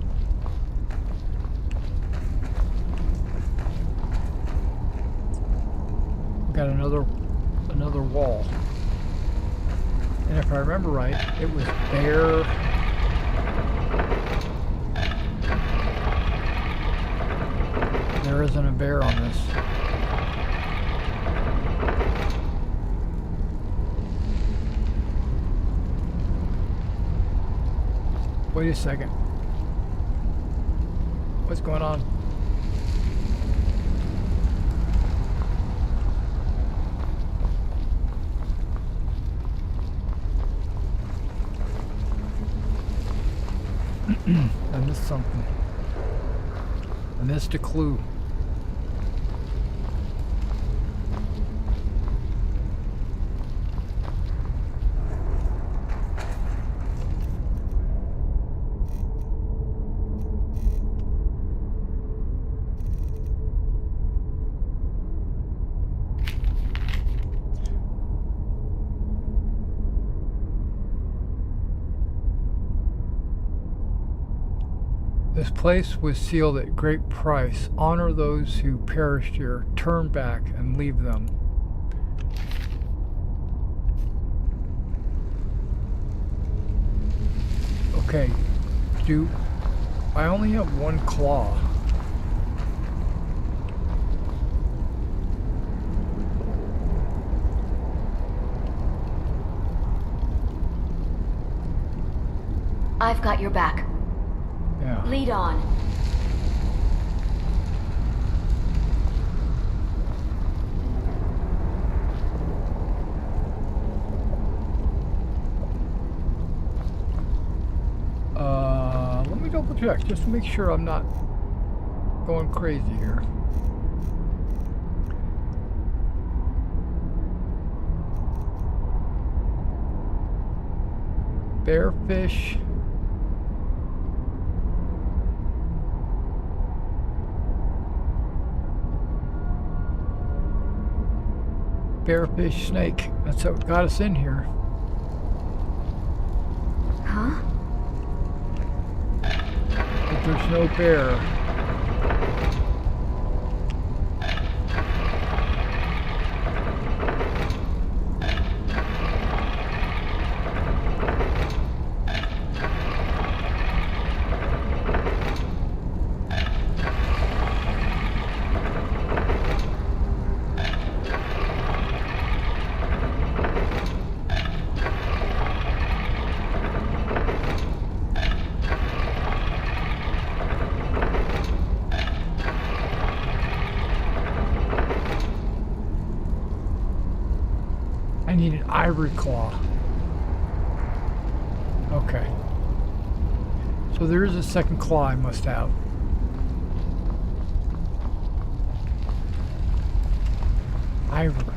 We got another wall, and if I remember right, it was bear. There isn't a bear on this. Wait a second. What's going on? I missed something. I missed a clue. This place was sealed at great price. Honor those who perished here. Turn back and leave them. Okay. I only have 1 claw. I've got your back. Yeah. Lead on. Let me double check just to make sure I'm not going crazy here. Bearfish. Bearfish, snake. That's what got us in here. Huh? But there's no bear. need an ivory claw. Okay. So there is a second claw I must have. Ivory.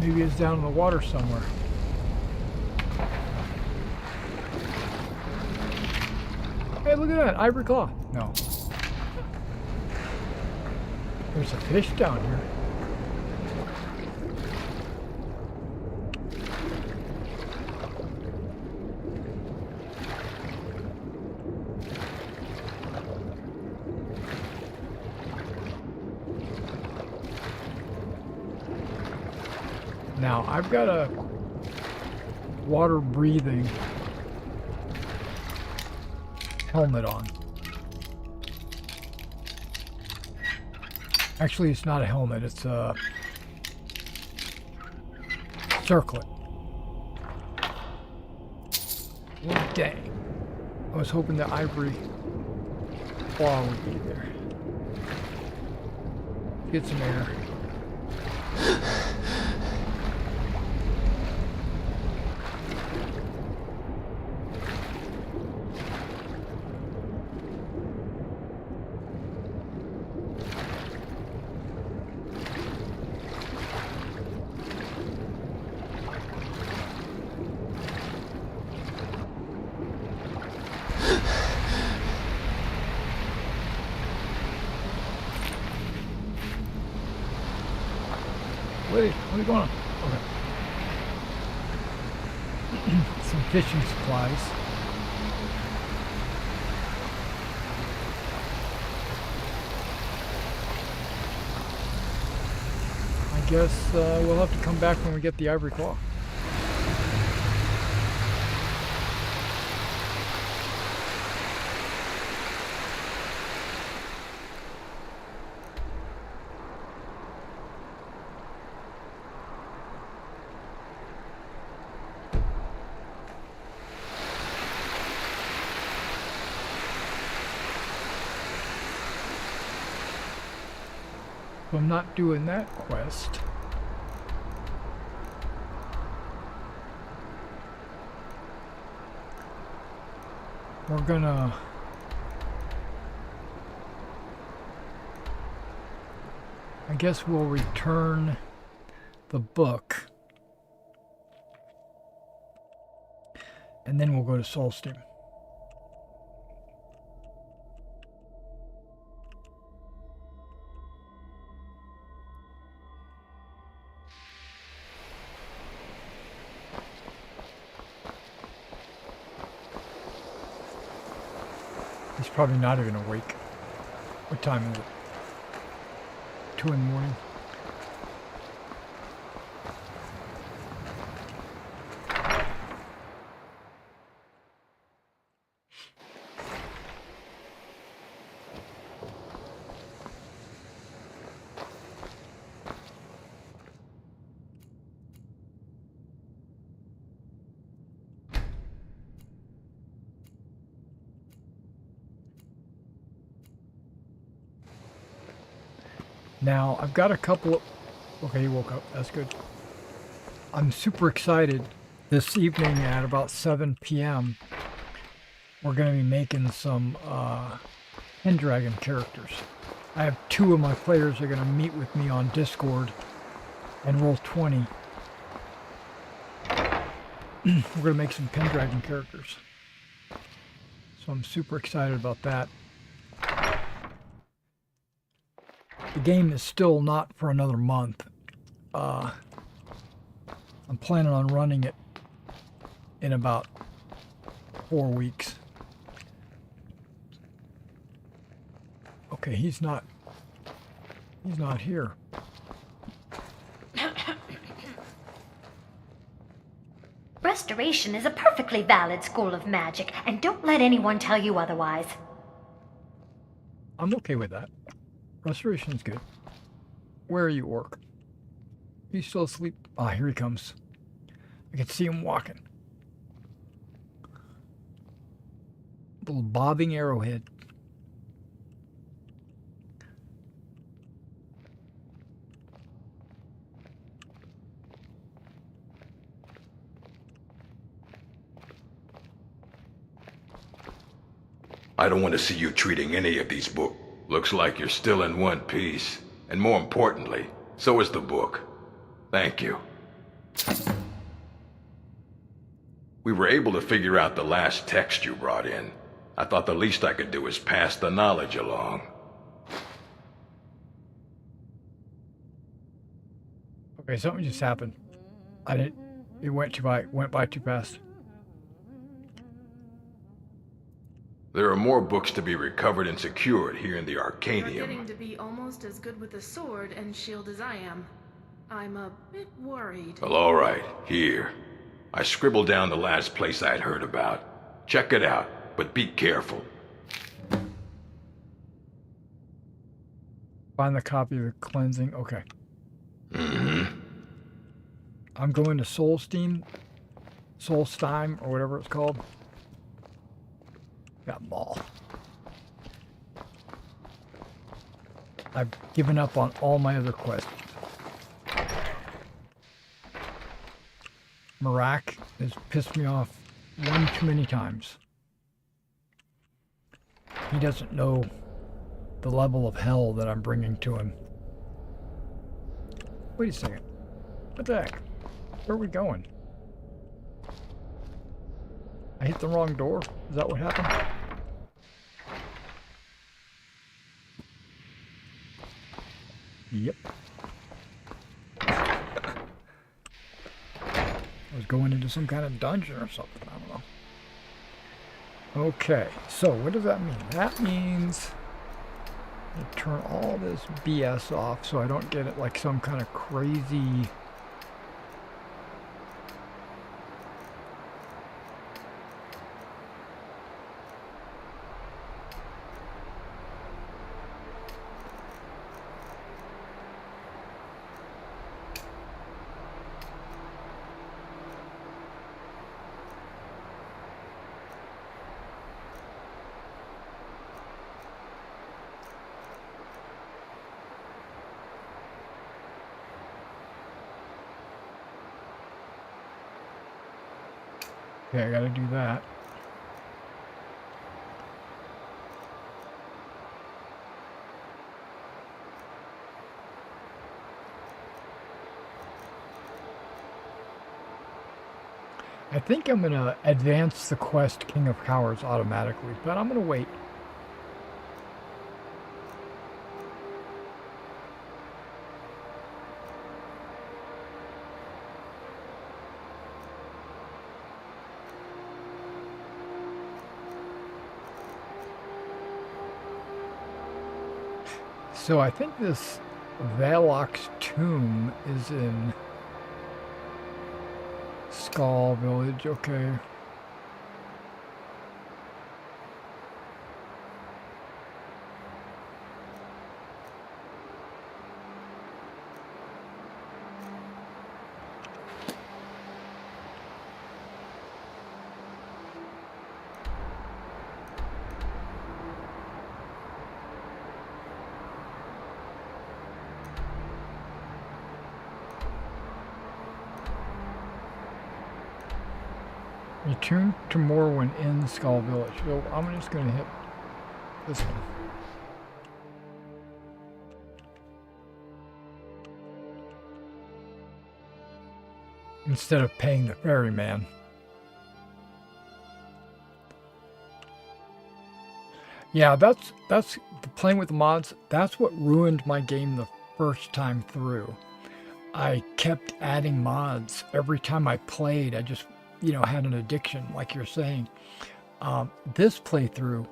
Maybe it's down in the water somewhere. Hey, look at that, ivory claw. No. There's a fish down here. Now, I've got a water breathing helmet on. Actually, it's not a helmet, it's a circlet. Oh, dang. I was hoping the ivory claw would be there. Get some air. What are you going on? Okay. Some fishing supplies. I guess we'll have to come back when we get the ivory claw. I'm not doing that quest. We're gonna I guess we'll return the book and then we'll go to Soulsteam. He's probably not even awake. What time is it? 2 in the morning. Now, I've got a couple of... Okay, he woke up. That's good. I'm super excited. This evening at about 7 p.m., we're going to be making some Pendragon characters. I have 2 of my players that are going to meet with me on Discord and roll 20. We're going to make some Pendragon characters. So I'm super excited about that. The game is still not for another month. I'm planning on running it in about 4 weeks. Okay, he's not here. Restoration is a perfectly valid school of magic, and don't let anyone tell you otherwise. I'm okay with that. Restoration is good. Where are you, Orc? Are you still asleep? Ah, here he comes. I can see him walking. Little bobbing arrowhead. I don't want to see you treating any of these books. Looks like you're still in one piece. And more importantly, so is the book. Thank you. We were able to figure out the last text you brought in. I thought the least I could do is pass the knowledge along. Okay, something just happened. It went by too fast. There are more books to be recovered and secured here in the You're Arcanium. getting to be almost as good with a sword and shield as I am. I'm a bit worried. Well, all right, here. I scribbled down the last place I'd heard about. Check it out, but be careful. Find the copy of the cleansing. Okay. I'm going to Solstein, or whatever it's called. Got ball. I've given up on all my other quests. Marak has pissed me off one too many times. He doesn't know the level of hell that I'm bringing to him. Wait a second. What the heck? Where are we going? I hit the wrong door? Is that what happened? Yep. I was going into some kind of dungeon or something. I don't know. Okay, so what does that mean? That means I turn all this BS off so I don't get it like some kind of crazy... Okay, I gotta do that. I think I'm gonna advance the quest King of Cowards automatically, but I'm gonna wait. So I think this Valok's tomb is in Skull Village, okay. Return to more when in Skull Village. So I'm just going to hit this one. Instead of paying the ferryman. Yeah, that's playing with the mods. That's what ruined my game the first time through. I kept adding mods every time I played. I just had an addiction, like you're saying. This playthrough,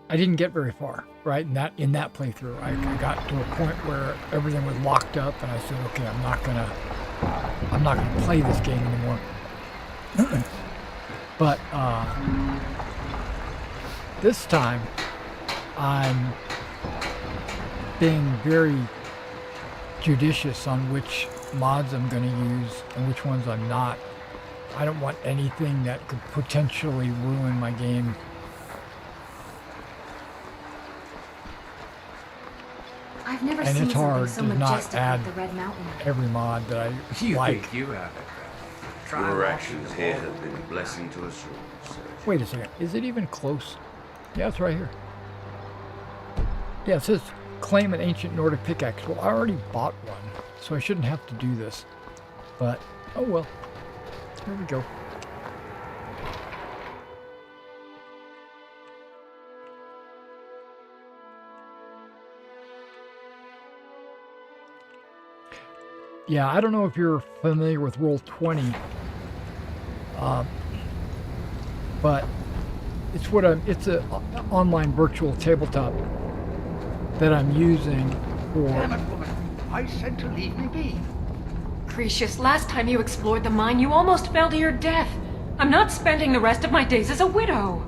I didn't get very far, right? In that playthrough, I got to a point where everything was locked up, and I said, okay, I'm not gonna play this game anymore. But this time, I'm being very judicious on which mods I'm going to use and which ones I'm not. I don't want anything that could potentially ruin my game and seen it's hard something so to not majestic add like the Red Mountain. every mod that I You like. think you have it, Try Your watching actions the here ball. have been a blessing to us all, sir. Wait a second, is it even close? Yeah, it's right here. Yeah, it says claim an ancient Nordic pickaxe. Well, I already bought one, so I shouldn't have to do this. But, oh well. There we go. Yeah, I don't know if you're familiar with Roll20, but it's a online virtual tabletop that I'm using for. Damn it, woman. I said to leave me be. Cretius, last time you explored the mine, you almost fell to your death. I'm not spending the rest of my days as a widow.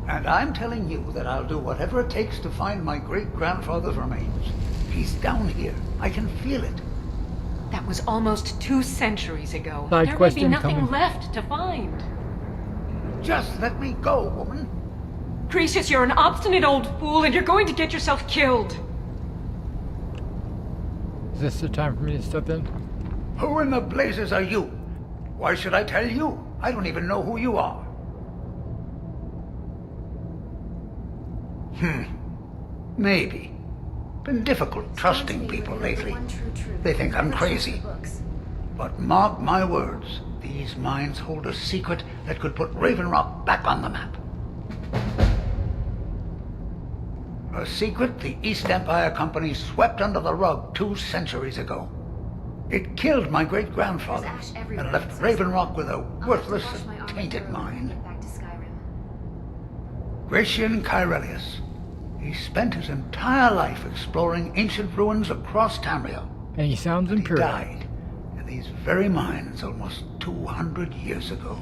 And I'm telling you that I'll do whatever it takes to find my great-grandfather's remains. He's down here. I can feel it. That was almost 2 centuries ago. Side There may quest be nothing incoming. left to find. Just let me go, woman. Cretius, you're an obstinate old fool, and you're going to get yourself killed. Is this the time for me to step in? Who in the blazes are you? Why should I tell you? I don't even know who you are. Maybe. Been difficult trusting people lately. They think I'm crazy. But mark my words, these mines hold a secret that could put Raven Rock back on the map. A secret the East Empire Company swept under the rug 2 centuries ago. It killed my great-grandfather and left Raven Rock with a worthless and tainted mine. Back to Skyrim. Gratian Kyrelius. He spent his entire life exploring ancient ruins across Tamriel. And he sounds He imperial. died in these very mines almost 200 years ago.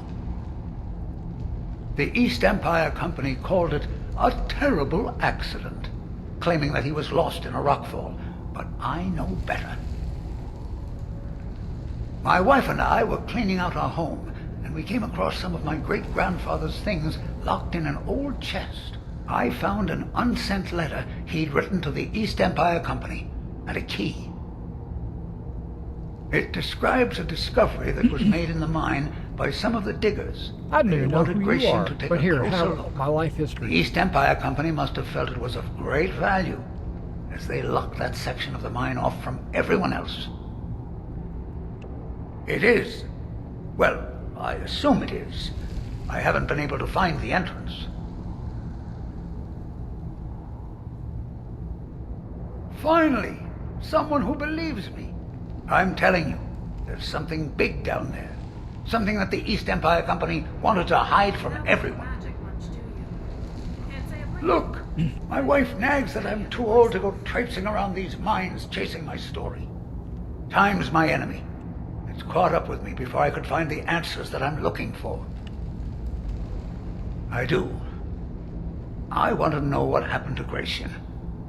The East Empire Company called it a terrible accident, claiming that he was lost in a rockfall, but I know better. My wife and I were cleaning out our home, and we came across some of my great-grandfather's things locked in an old chest. I found an unsent letter he'd written to the East Empire Company, and a key. It describes a discovery that was made in the mine by some of the diggers. I don't They even know wanted who you Gratian are, to take but a here, closer have look. my life The history. East Empire Company must have felt it was of great value, as they locked that section of the mine off from everyone else. It is. Well, I assume it is. I haven't been able to find the entrance. Finally, someone who believes me. I'm telling you, there's something big down there. Something that the East Empire Company wanted to hide from everyone. Magic much, do you? Can't say a word. Look, my wife nags that I'm too old to go traipsing around these mines chasing my story. Time's my enemy. It's caught up with me before I could find the answers that I'm looking for. I do. I want to know what happened to Gratian,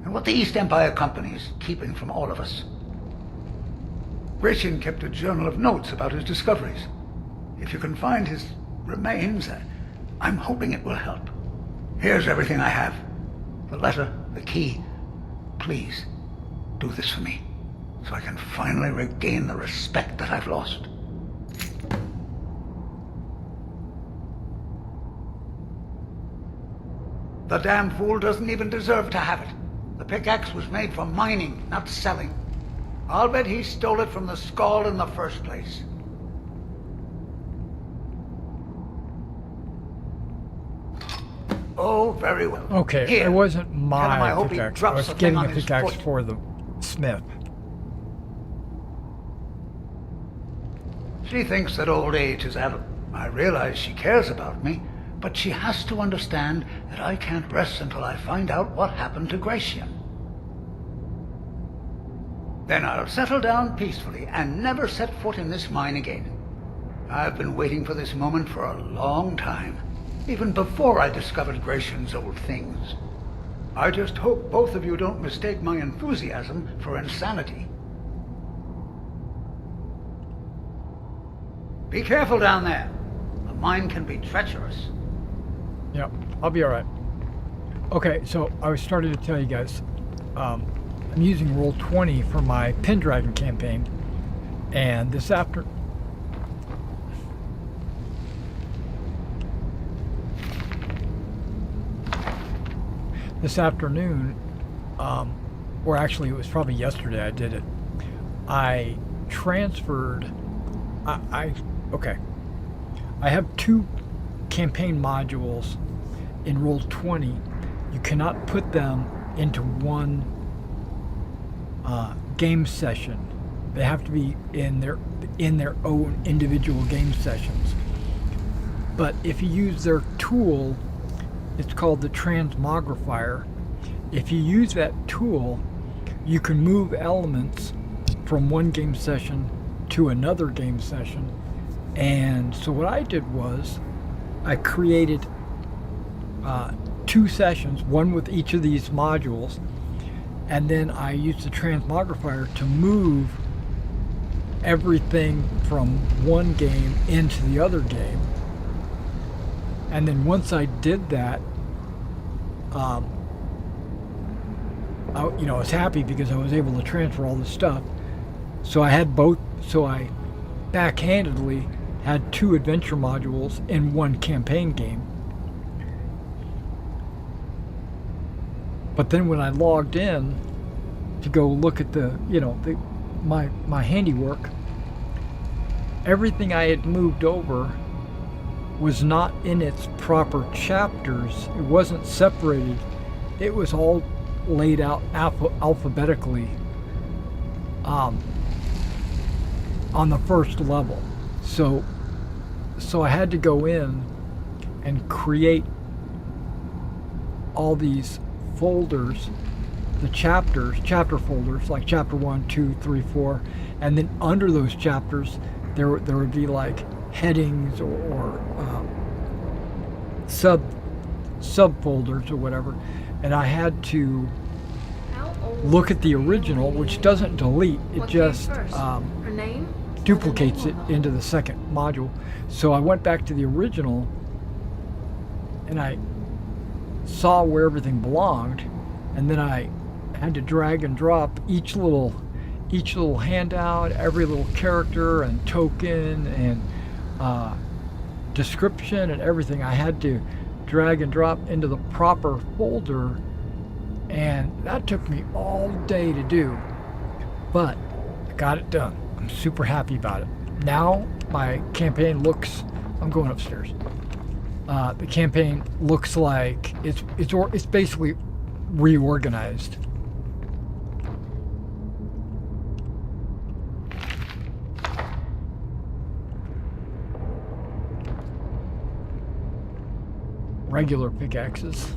and what the East Empire Company is keeping from all of us. Gratian kept a journal of notes about his discoveries. If you can find his remains, I'm hoping it will help. Here's everything I have. The letter, the key. Please, do this for me, so I can finally regain the respect that I've lost. The damn fool doesn't even deserve to have it. The pickaxe was made for mining, not selling. I'll bet he stole it from the Skald in the first place. Oh, very well. Okay, Here. it wasn't Tell him my I hope he pickaxe. I drops was the thing getting on a his pickaxe foot. for the smith. She thinks that old age is out of... I realize she cares about me, but she has to understand that I can't rest until I find out what happened to Gratian. Then I'll settle down peacefully and never set foot in this mine again. I've been waiting for this moment for a long time, even before I discovered Gratian's old things. I just hope both of you don't mistake my enthusiasm for insanity. Be careful down there. The mine can be treacherous. Yep, I'll be alright. Okay, so I was starting to tell you guys, I'm using Roll20 for my Pendragon campaign, and this afternoon or actually it was probably yesterday I did it, I transferred, okay, I have 2 campaign modules in Roll20. You cannot put them into one game session. They have to be in their own individual game sessions. But if you use their tool, it's called the transmogrifier. If you use that tool, you can move elements from one game session to another game session. And so what I did was I created 2 sessions, one with each of these modules, and then I used the transmogrifier to move everything from one game into the other game. And then once I did that, I was happy because I was able to transfer all this stuff. So I had both. So I backhandedly had 2 adventure modules in one campaign game. But then when I logged in to go look at my handiwork, everything I had moved over was not in its proper chapters. It wasn't separated. It was all laid out alphabetically on the first level. So I had to go in and create all these folders, the chapter folders, like chapter 1, 2, 3, 4, and then under those chapters there would be like headings or subfolders or whatever, and I had to look at the original, which doesn't delete, it just duplicates it into the second module. So I went back to the original and I saw where everything belonged, and then I had to drag and drop each little handout, every little character and token and description and everything. I had to drag and drop into the proper folder, and that took me all day to do, but I got it done. I'm super happy about it. Now my campaign looks, I'm going upstairs. The campaign looks like it's basically reorganized. Regular pickaxes.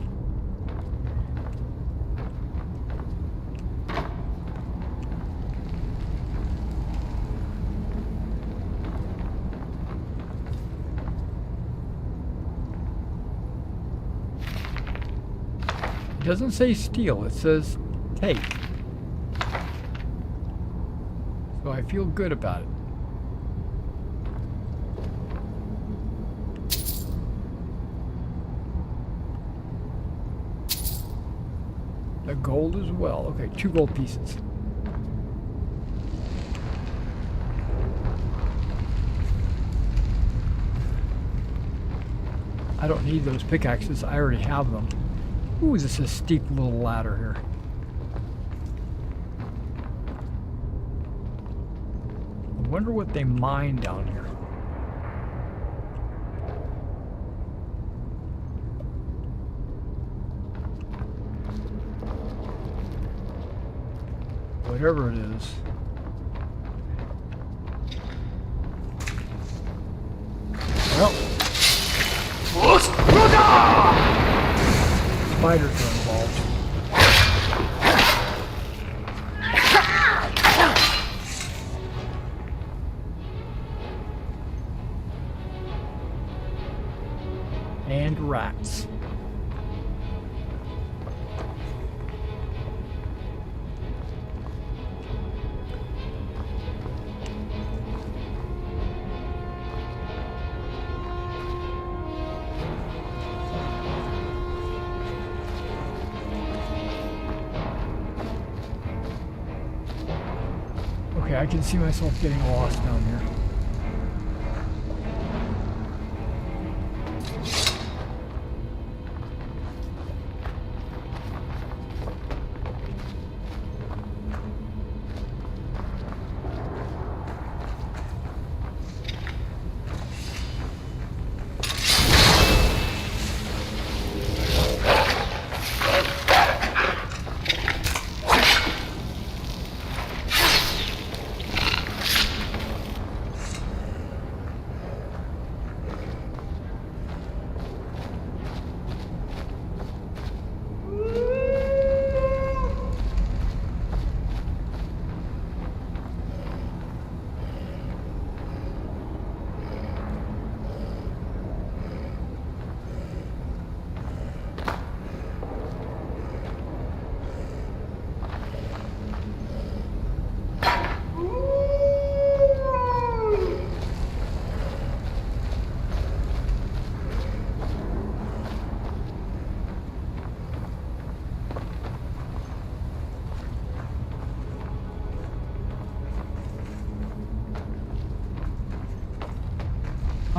It doesn't say steal, it says take. So I feel good about it. The gold as well. Okay, 2 gold pieces. I don't need those pickaxes. I already have them. Ooh, this is a steep little ladder here. I wonder what they mine down here. Whatever it is. Well. Spiders are involved. And rats. Okay, I can see myself getting lost down here.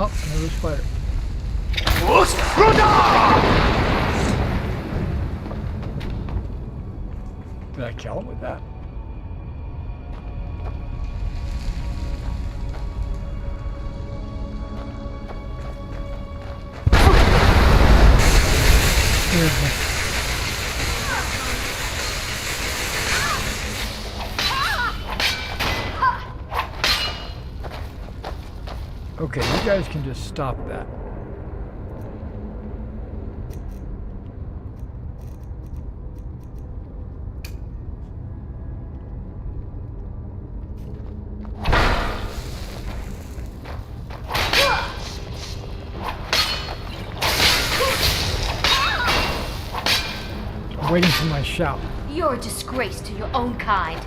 Oh, another spider. Did I kill him with that? Okay, you guys can just stop that. I'm waiting for my shout. You're a disgrace to your own kind.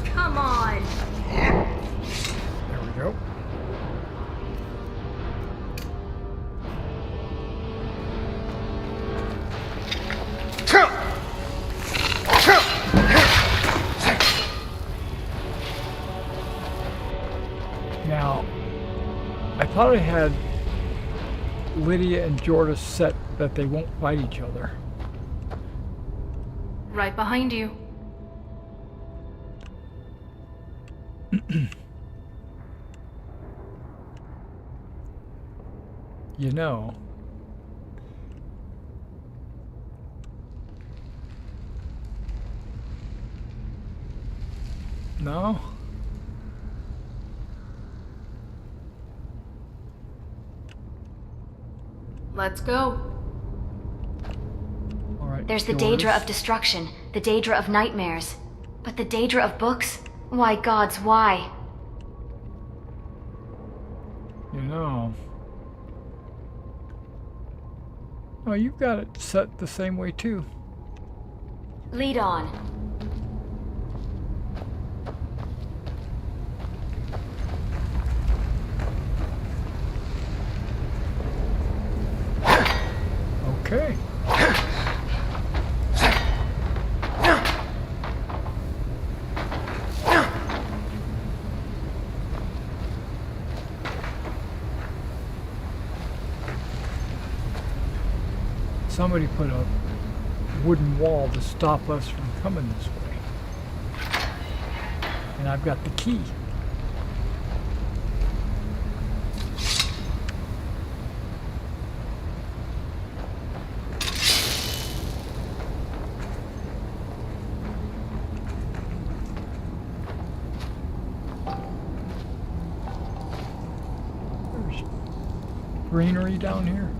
Come on. There we go. Now, I thought I had Lydia and Jordan set that they won't fight each other. Right behind you. You know, no? Let's go. All right. There's the Jordan. Daedra of destruction, the Daedra of nightmares. But the Daedra of books? Why, gods, why? You know. Oh, you've got it set the same way too. Lead on. Okay. Somebody put a wooden wall to stop us from coming this way. And I've got the key. There's greenery down here.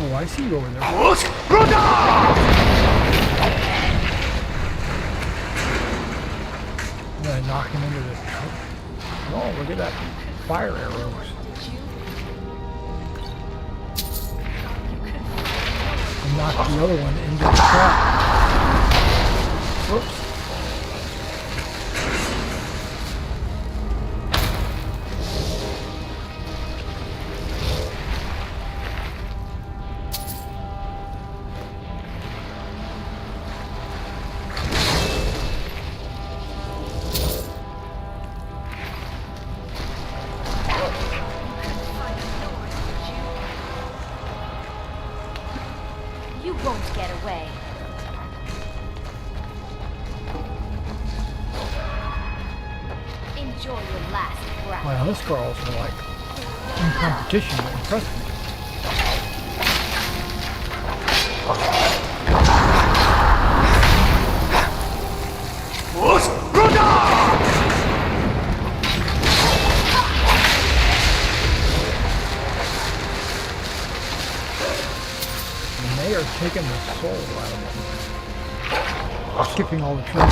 Oh, I see you over there. I'm gonna knock him into the truck. Oh, look at that fire arrows. You knocked the other one into the trap. Whoops. You won't get away. Enjoy your last breath. Wow, this girl's like in competition to impress me. And they are taking the soul out of them. Skipping all the trouble.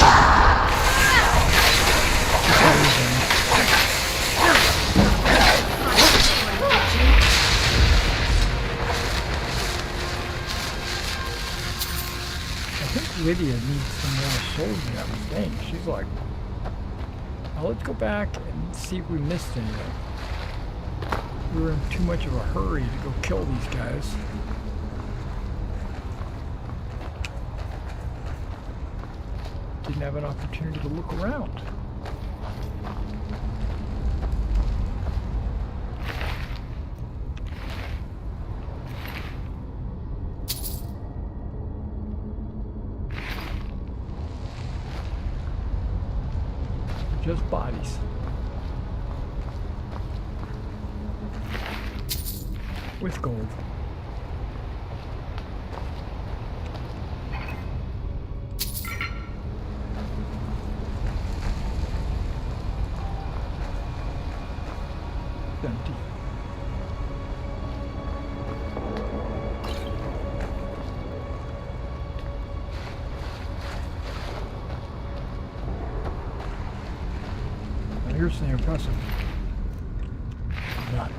I think Lydia needs some more souls in that thing. She's like, now let's go back and see if we missed anything. We were in too much of a hurry to go kill these guys. Didn't have an opportunity to look around. Just bodies. With gold. Empty. Now here's the impressive. None.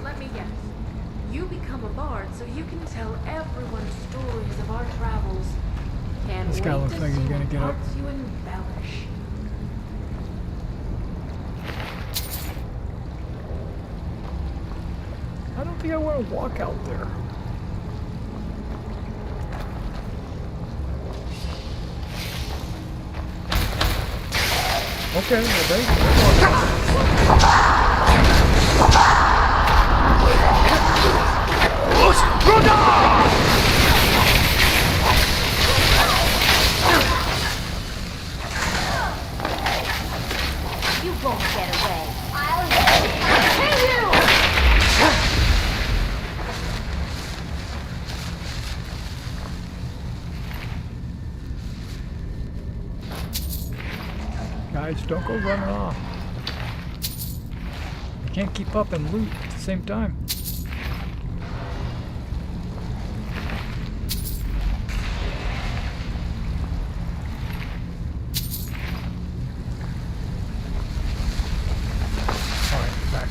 Let me guess. You become a bard so you can tell everyone stories of our travels. Can't This guy wait looks to like he's see gonna what get up. parts you embellish. I don't think I want to walk out there. Okay, well, they You won't get away. I'll kill you! guys, don't go running off. You can't keep up and loot at the same time. Alright, back.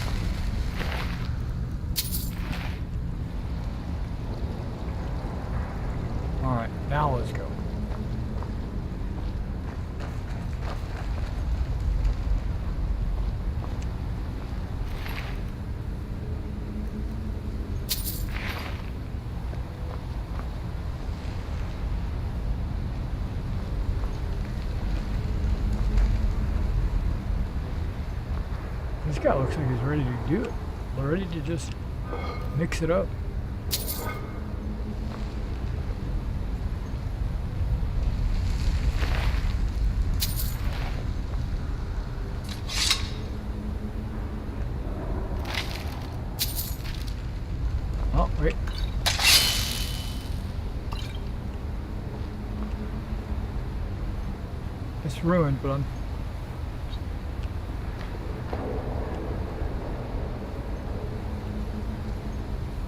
Alright, now let's go. This guy looks like he's ready to do it. Ready to just mix it up. Oh, wait. It's ruined, but I'm...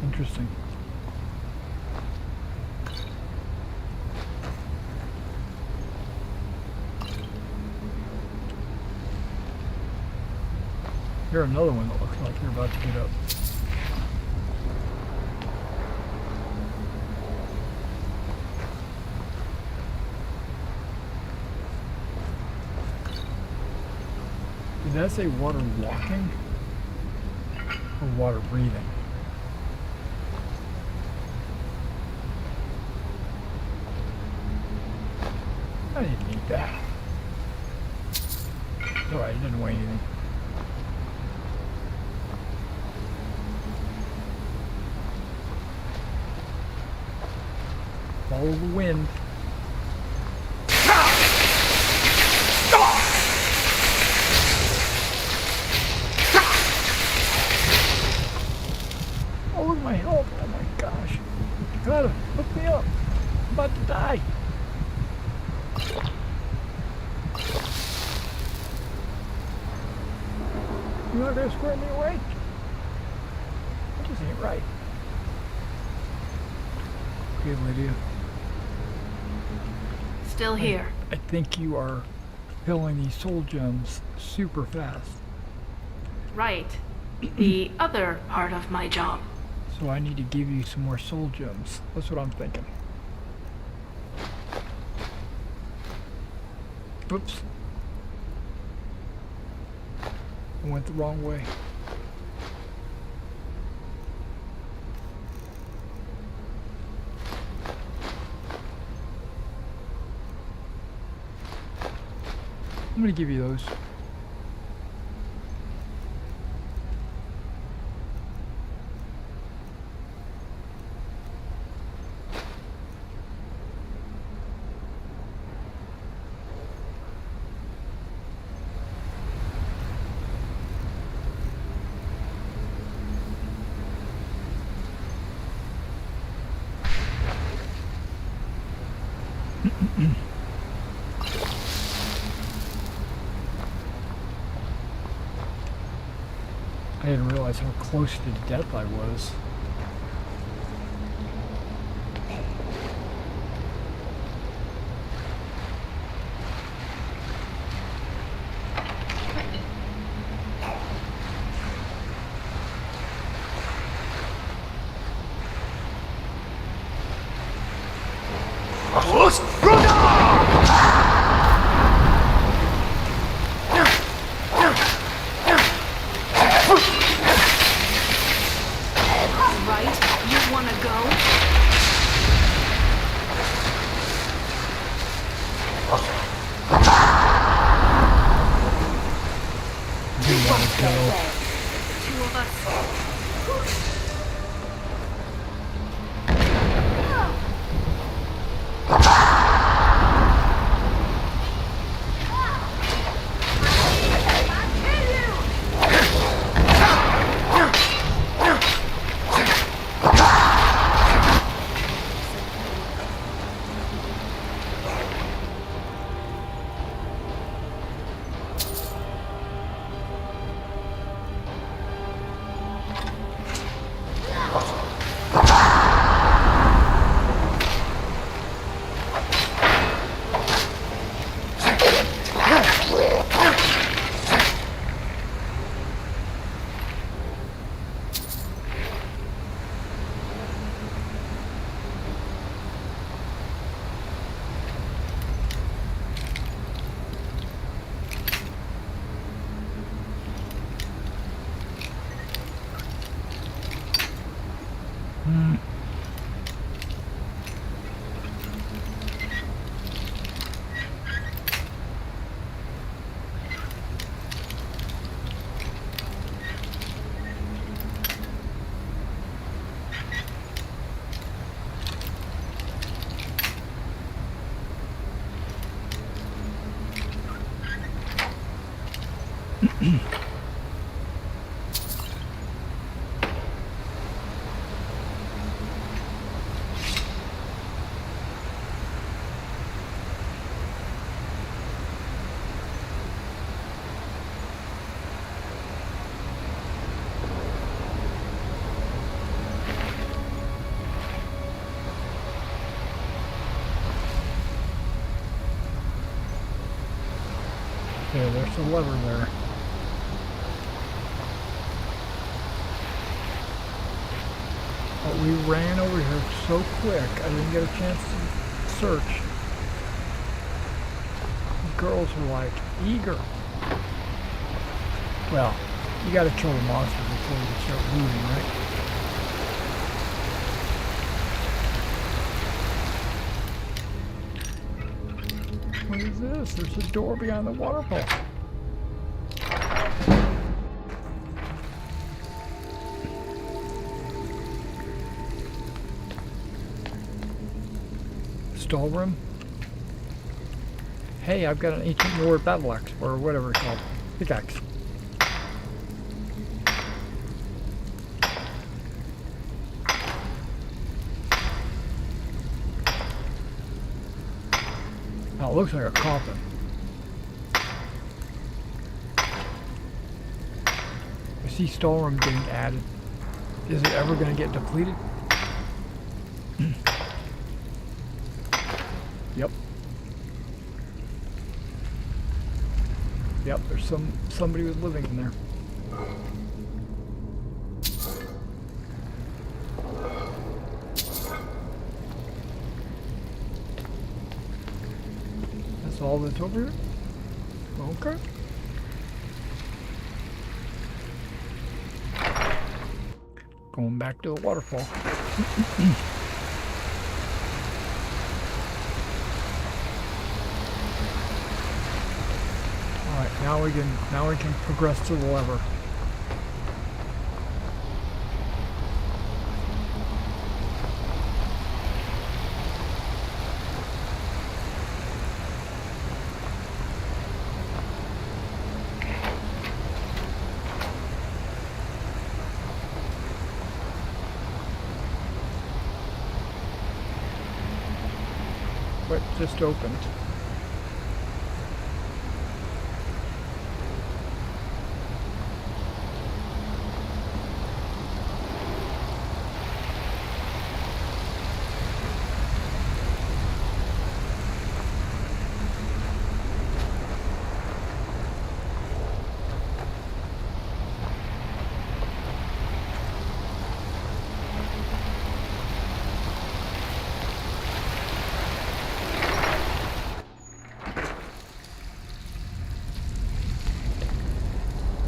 Interesting. Here's another one that looks like you're about to get up. Did that say water walking? Or water breathing? I didn't need that. Alright, it didn't weigh anything. Follow the wind. Oh, look at my health. Oh my gosh. You gotta hook me up. I'm about to die. You're not gonna square me away? That just ain't right. Okay, Lydia. Still here. I think you are filling these soul gems super fast. Right. The other part of my job. So I need to give you some more soul gems. That's what I'm thinking. Oops. I went the wrong way. I'm gonna give you those. I didn't realize how close to death I was. Okay, there's the lever there. But we ran over here so quick, I didn't get a chance to search. The girls were like eager. Well, you gotta kill the monster before you can start moving, right? What is this? There's a door behind the waterfall. Stall room. Hey, I've got an ancient war battle axe, or whatever it's called. Pickaxe. Now it looks like a coffin. I see stall room getting added. Is it ever going to get depleted? Yep. Yep, there's somebody was living in there. That's all that's over here? Okay. Going back to the waterfall. Alright, now we can progress to the lever. What just opened?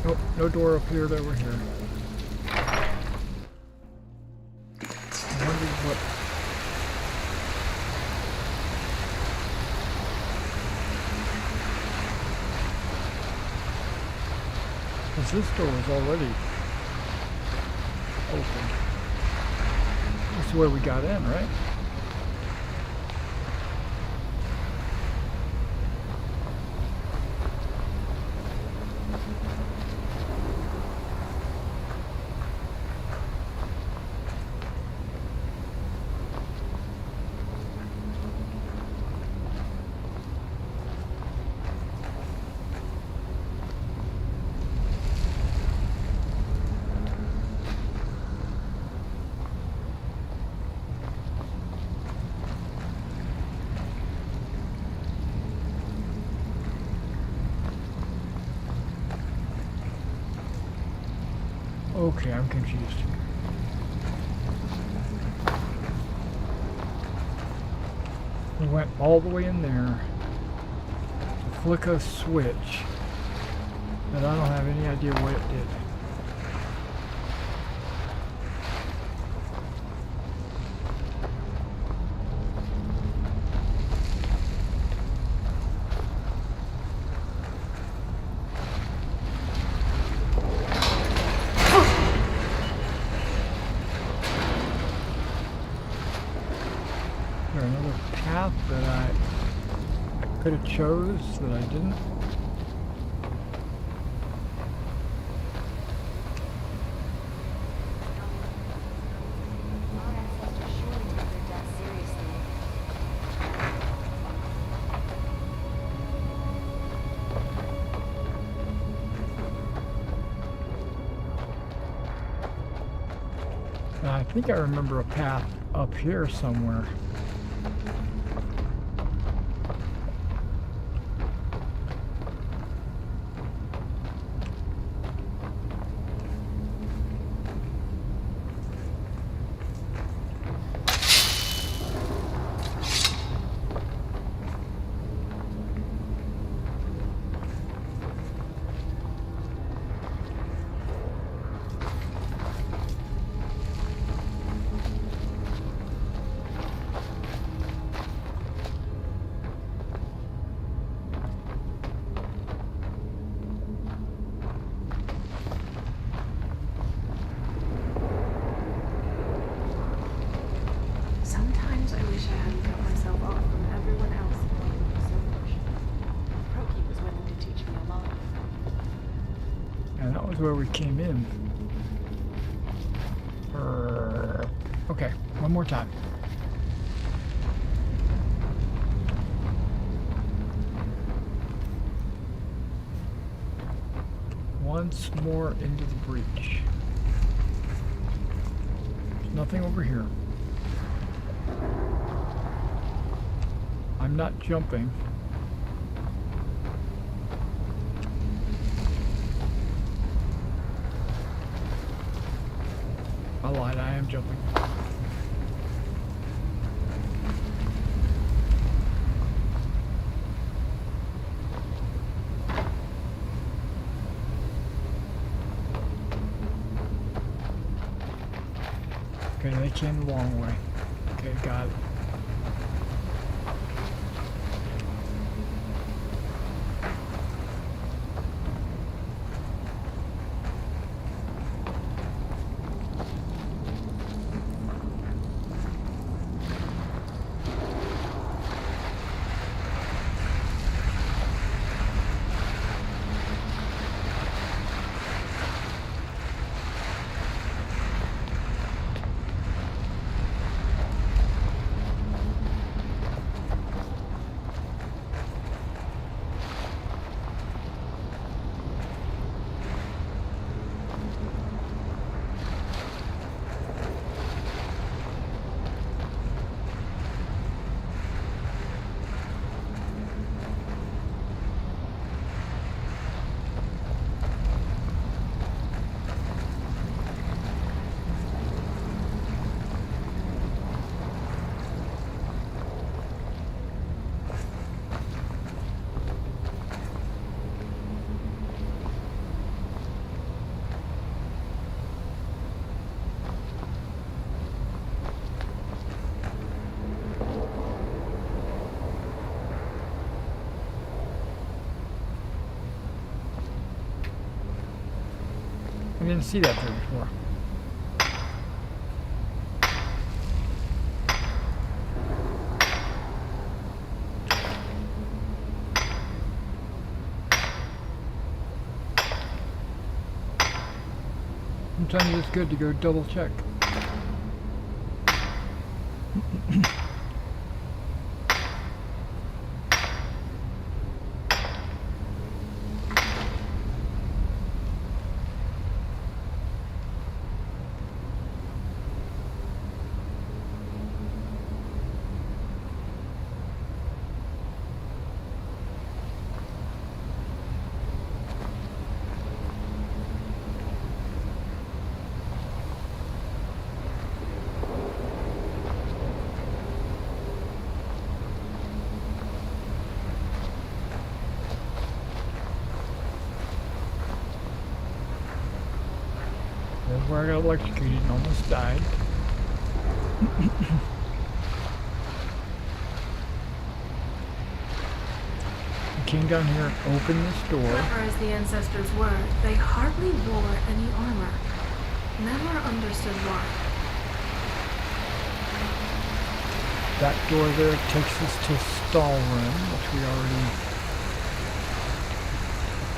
Nope, no door up here that we're here. I wonder what... Because this door is already open. This is where we got in, right? Okay, I'm confused. We went all the way in there to flick a switch, but I don't have any idea what it did. That I could have chose that I didn't. I think I remember a path up here somewhere. where we came in. Okay, one more time. Once more into the breach. There's nothing over here. I'm not jumping. I lied, I am jumping. Okay, they came the long way. Okay, got it. I didn't see that there before. Sometimes it's good to go double check. That's where I got electrocuted and almost died. I came down here and opened this door. Clever as the ancestors were, they hardly wore any armor. Never understood why. That door there takes us to stall room, which we already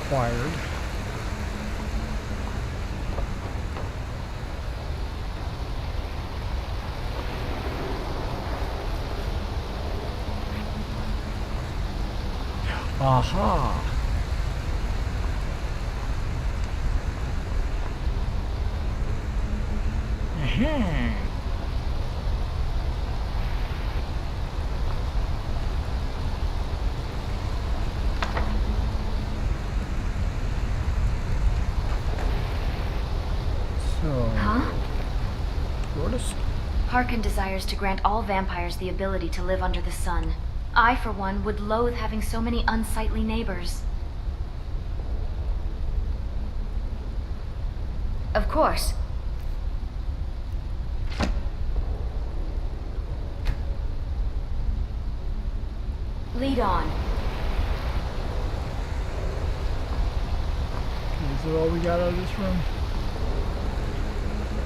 acquired. Aha! Harkin desires to grant all vampires the ability to live under the sun. I, for one, would loathe having so many unsightly neighbors. Of course. Lead on. Okay, is that all we got out of this room?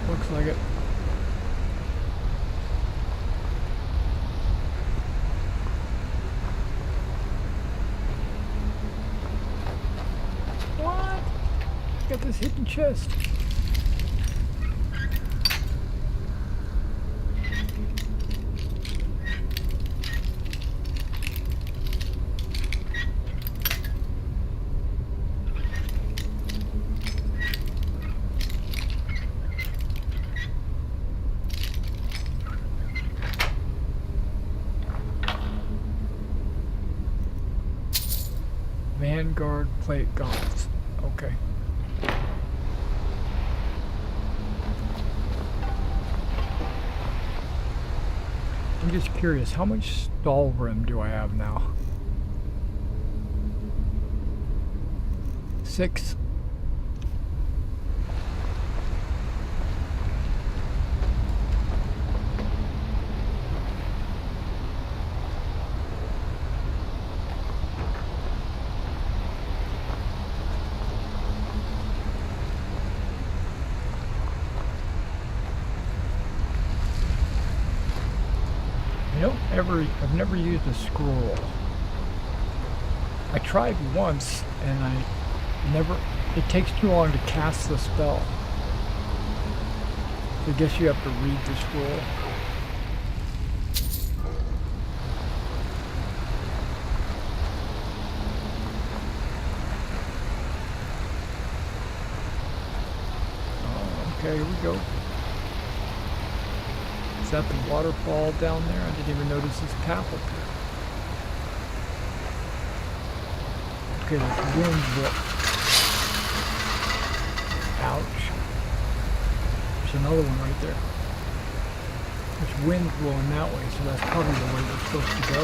Looks like it. Got this hidden chest? Vanguard plate gauntlets. Okay. I'm just curious, how much stall room do I have now? 6. I've never used a scroll. I tried once and it takes too long to cast the spell. So I guess you have to read the scroll. Oh, okay, here we go. Is that the waterfall down there? I didn't even notice this path up here. Okay, there's wind whip. Ouch. There's another one right there. There's wind blowing that way, so that's probably the way we're supposed to go.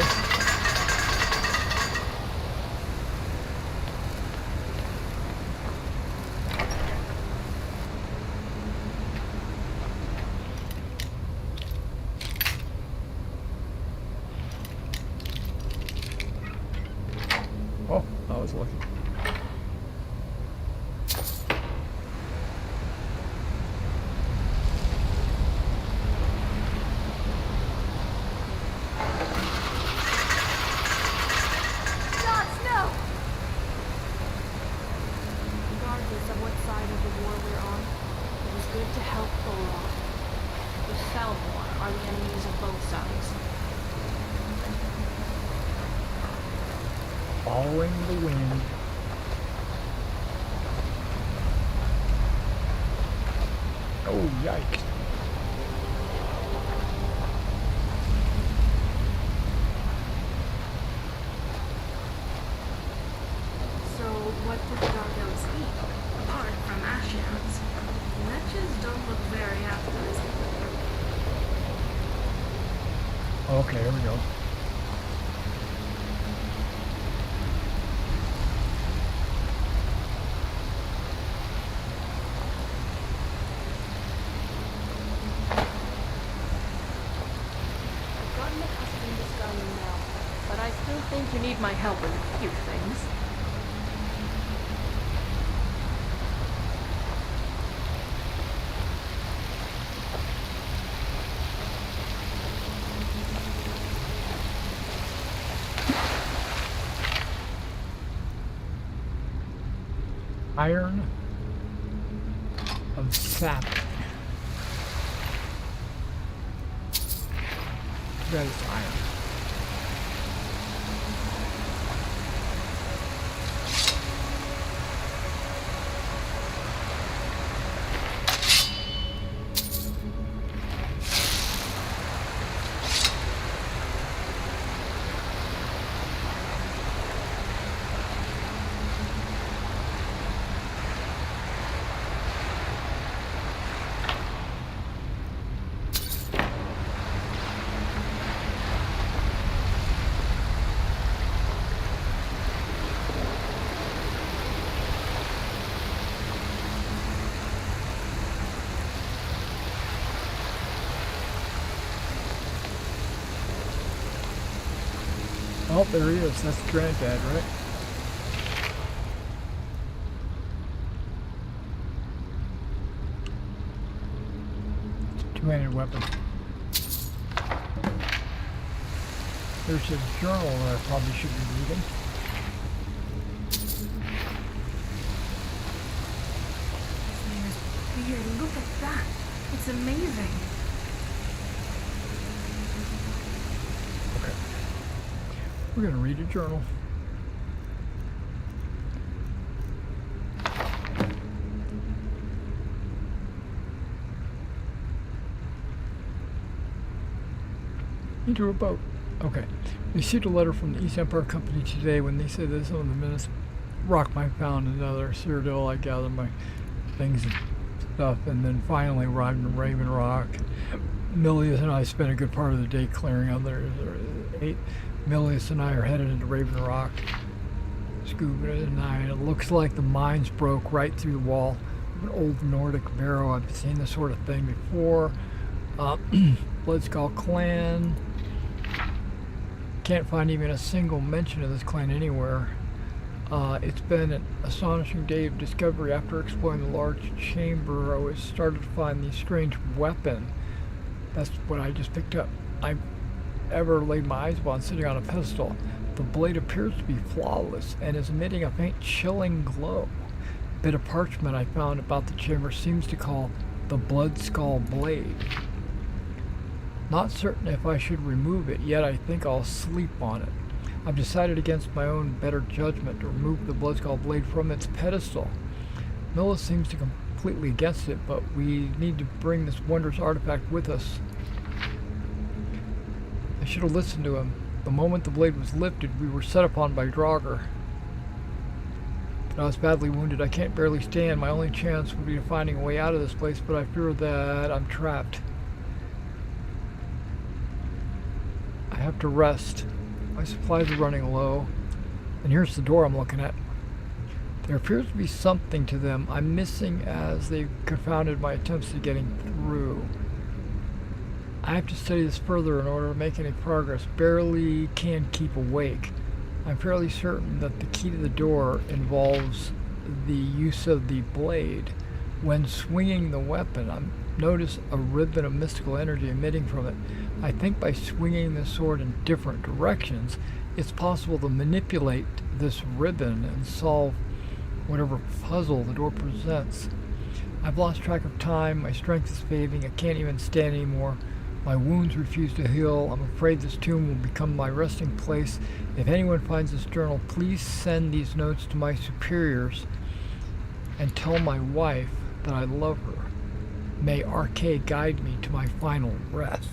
Following the wind. Oh, yikes. So, what did the Dark Elves eat? Apart from ashhounds. Matches don't look very appetizing. Okay, here we go. You need my help with a few things. Iron of sap. That is iron. Oh, there he is. That's Granddad, right? Two-handed weapon. There's a journal that I probably should be reading. Look at that. It's amazing. Okay. We're going to read a journal. Into a boat. Okay. Received a letter from the East Empire Company today when they said that some of the minutes rock I found another Cyrodiil. I gathered my things and stuff, and then finally arrived in Raven Rock. Milius and I spent a good part of the day clearing out there. Milius and I are headed into Raven Rock. Scuba and I, and it looks like the mines broke right through the wall of an old Nordic barrow. I've seen this sort of thing before. Bloodskull clan. Can't find even a single mention of this clan anywhere. It's been an astonishing day of discovery. After exploring the large chamber, I was started to find the strange weapon. That's what I just picked up. I've ever laid my eyes upon, sitting on a pedestal. The blade appears to be flawless and is emitting a faint chilling glow. A bit of parchment I found about the chamber seems to call the Bloodskull blade. Not certain if I should remove it, yet I think I'll sleep on it. I've decided against my own better judgment to remove the Bloodskull blade from its pedestal. Milius seems to completely against it, but we need to bring this wondrous artifact with us. I should have listened to him. The moment the blade was lifted, we were set upon by Draugr. But I was badly wounded. I can't barely stand. My only chance would be finding a way out of this place, but I fear that I'm trapped. I have to rest. My supplies are running low. And here's the door I'm looking at. There appears to be something to them I'm missing, as they've confounded my attempts at getting through. I have to study this further in order to make any progress. Barely can keep awake. I'm fairly certain that the key to the door involves the use of the blade. When swinging the weapon, I notice a ribbon of mystical energy emitting from it. I think by swinging the sword in different directions, it's possible to manipulate this ribbon and solve whatever puzzle the door presents. I've lost track of time. My strength is fading. I can't even stand anymore. My wounds refuse to heal. I'm afraid this tomb will become my resting place. If anyone finds this journal, please send these notes to my superiors and tell my wife that I love her. May RK guide me to my final rest.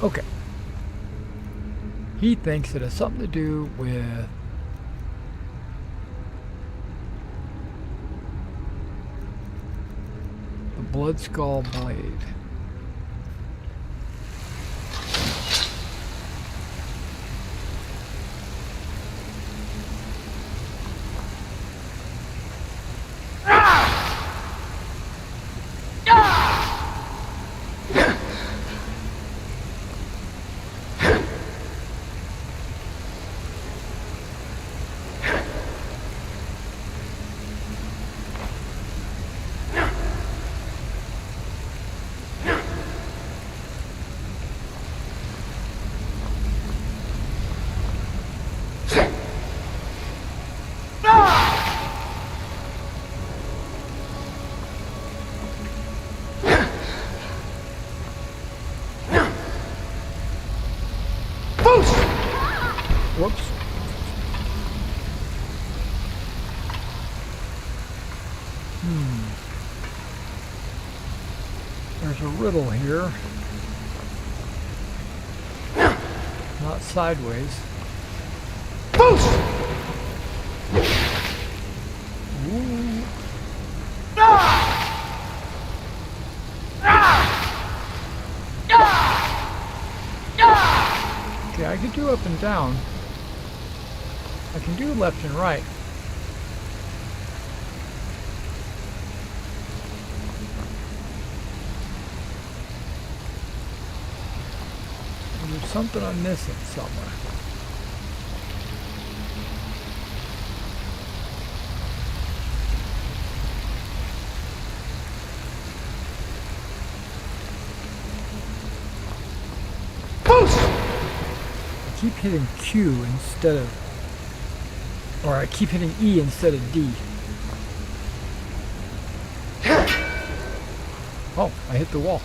Okay. He thinks it has something to do with the Bloodskull blade. Whoops. There's a riddle here. Not sideways. Ooh. Okay, I can do up and down. I can do left and right. There's something I'm missing somewhere. I keep hitting Q instead of, or I keep hitting E instead of D. Oh, I hit the wall.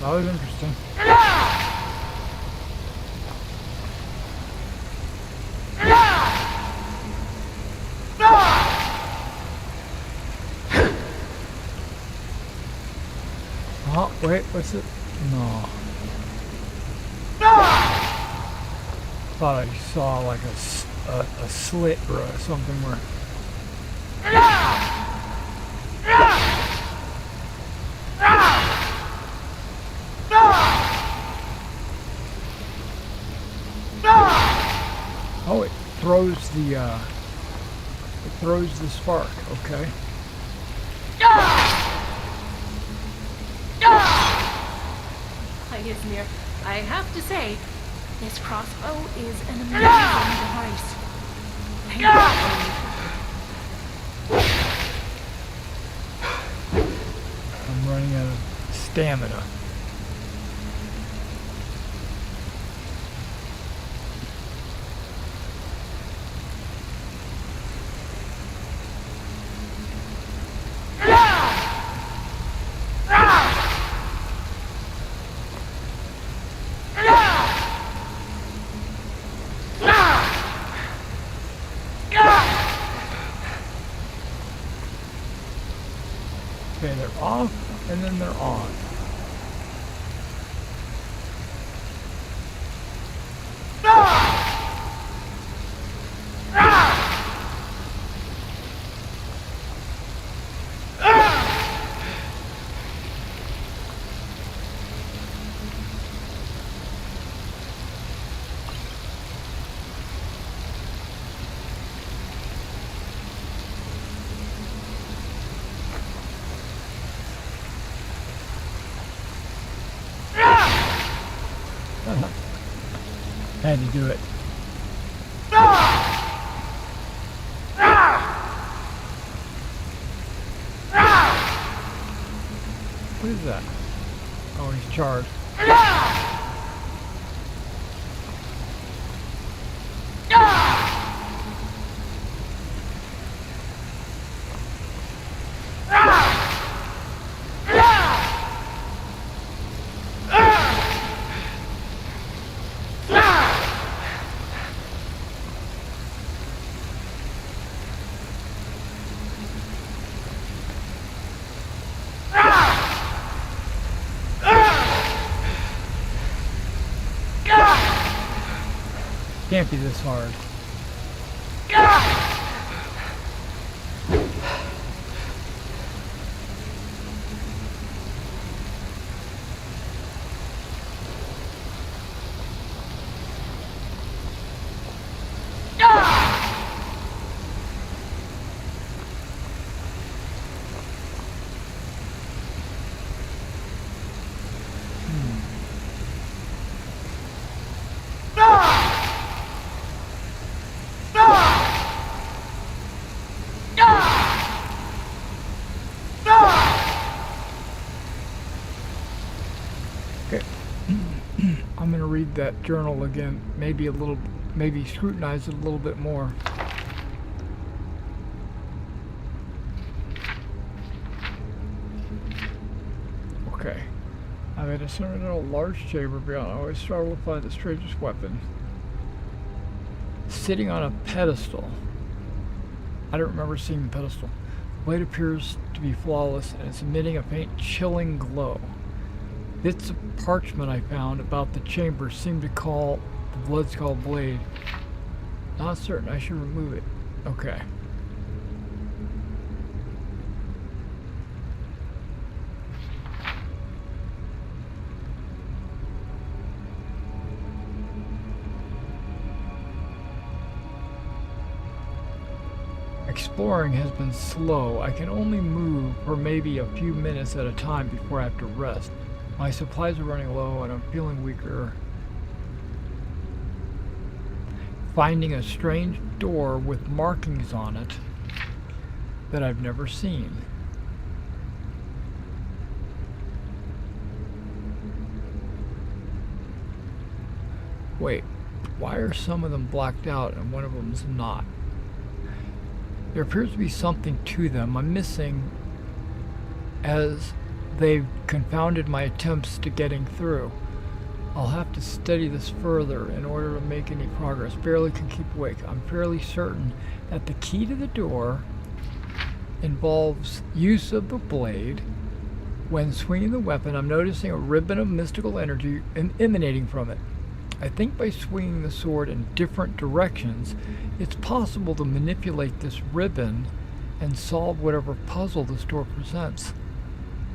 That was interesting. Oh, wait, what's it? No. Thought I saw like a slit or something where... Oh, it throws the spark, okay. Ismir, I have to say, this crossbow is an amazing device. Thank you. I'm running out of stamina. Okay, they're off, and then they're on. Had to do it. What is that? Oh, he's charged. Can't be this hard. I'm going to read that journal again, maybe scrutinize it a little bit more. Okay. I made a cylindrical large chamber beyond. I always struggle to find the strangest weapon. Sitting on a pedestal. I don't remember seeing the pedestal. The blade appears to be flawless and it's emitting a faint chilling glow. Bits of parchment I found about the chamber seem to call the Bloodskull blade. Not certain I should remove it. Okay. Exploring has been slow. I can only move for maybe a few minutes at a time before I have to rest. My supplies are running low and I'm feeling weaker. Finding a strange door with markings on it that I've never seen. Wait, why are some of them blacked out and one of them's not? There appears to be something to them I'm missing, as they've confounded my attempts to getting through. I'll have to study this further in order to make any progress. Barely can keep awake. I'm fairly certain that the key to the door involves use of the blade. When swinging the weapon, I'm noticing a ribbon of mystical energy emanating from it. I think by swinging the sword in different directions, it's possible to manipulate this ribbon and solve whatever puzzle this door presents.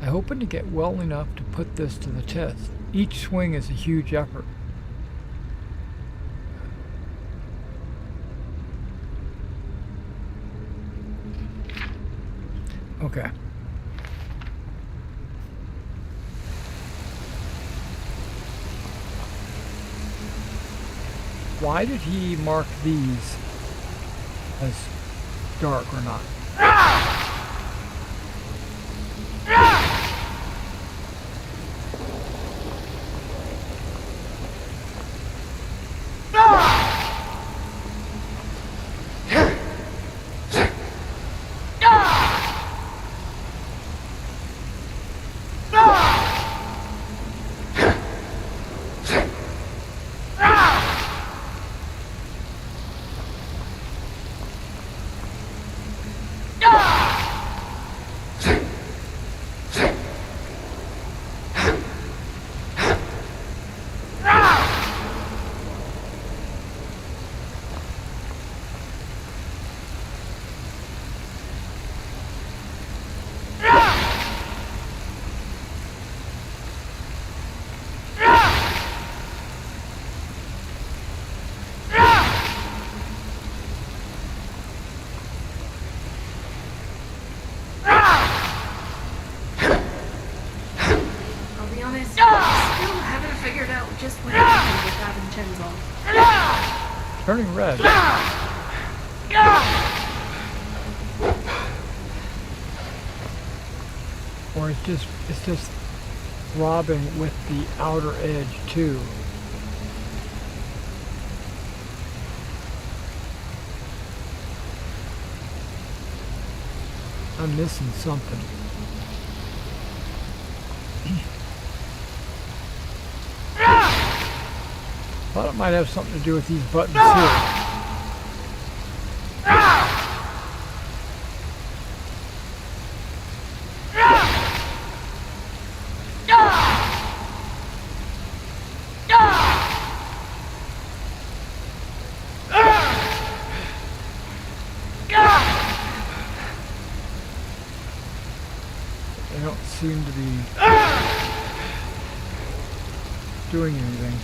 I'm hoping to get well enough to put this to the test. Each swing is a huge effort. Okay. Why did he mark these as dark or not? Turning red. Or it's just throbbing with the outer edge too. I'm missing something. Thought it might have something to do with these buttons here. They don't seem to be doing anything.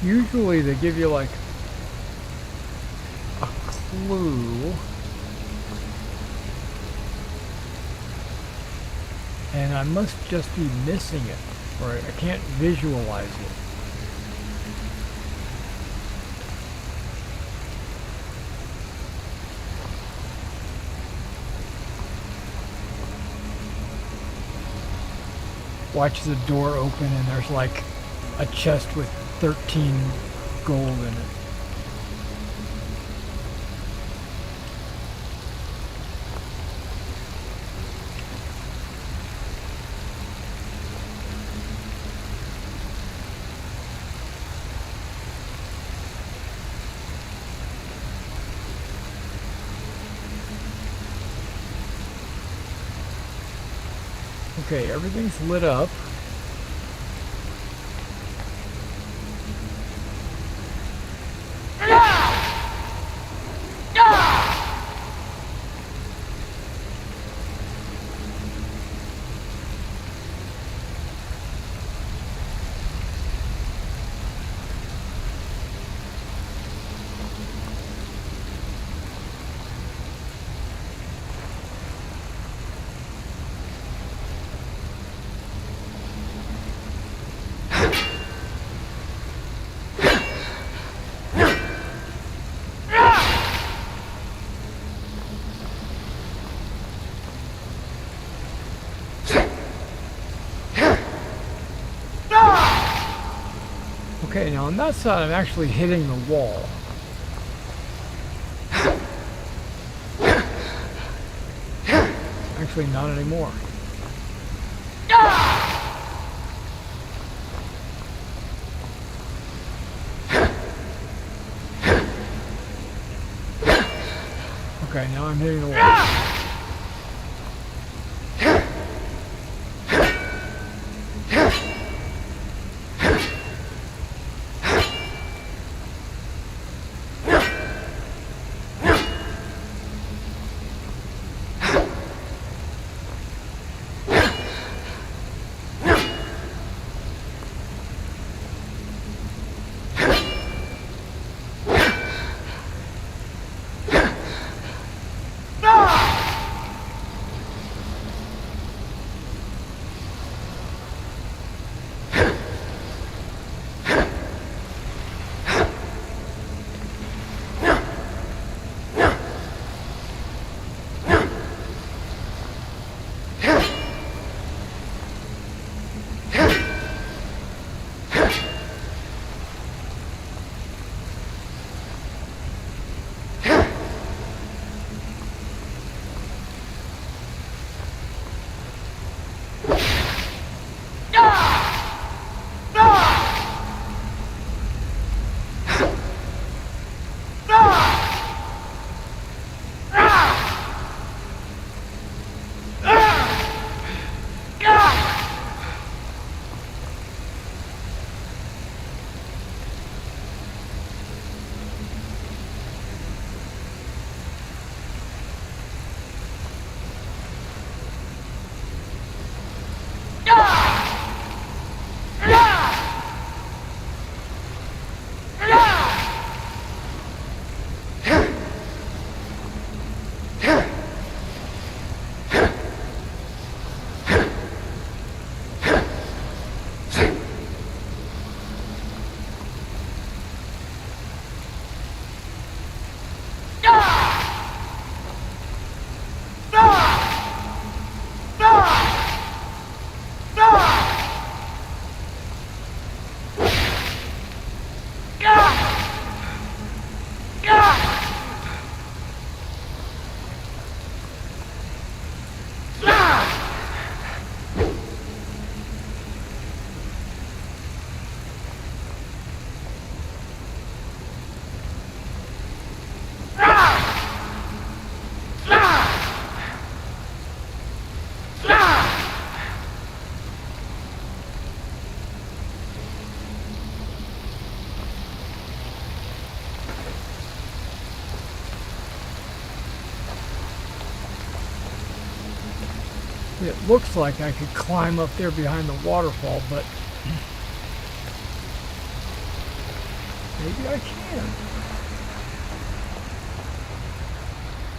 Usually they give you like a clue. And I must just be missing it, or I can't visualize it. Watch the door open and there's like a chest with 13 gold in it. Okay, everything's lit up. Okay, now on that side I'm actually hitting the wall. Actually not anymore. Okay, now I'm hitting the wall. It looks like I could climb up there behind the waterfall, but Maybe I can.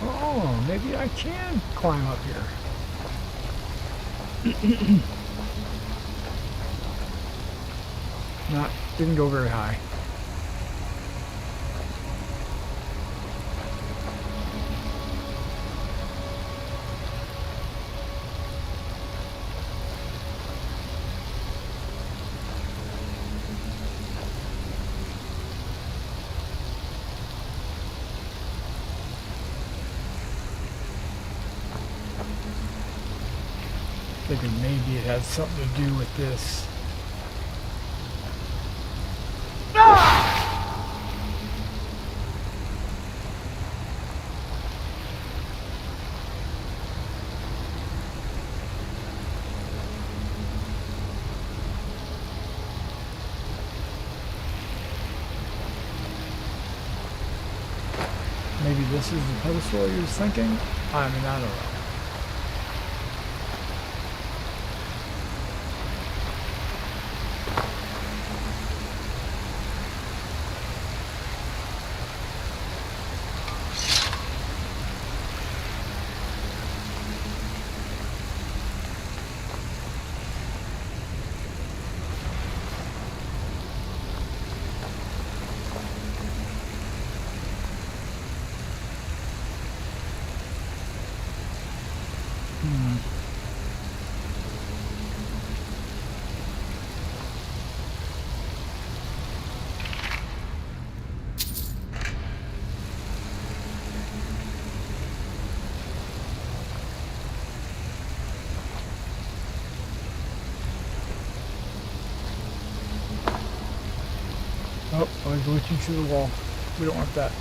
Oh, maybe I can climb up here. Didn't go very high. Thinking maybe it has something to do with this. Maybe this is the pedestal he was thinking? I mean, I don't know. Oh, I was glitching through the wall. We don't want that.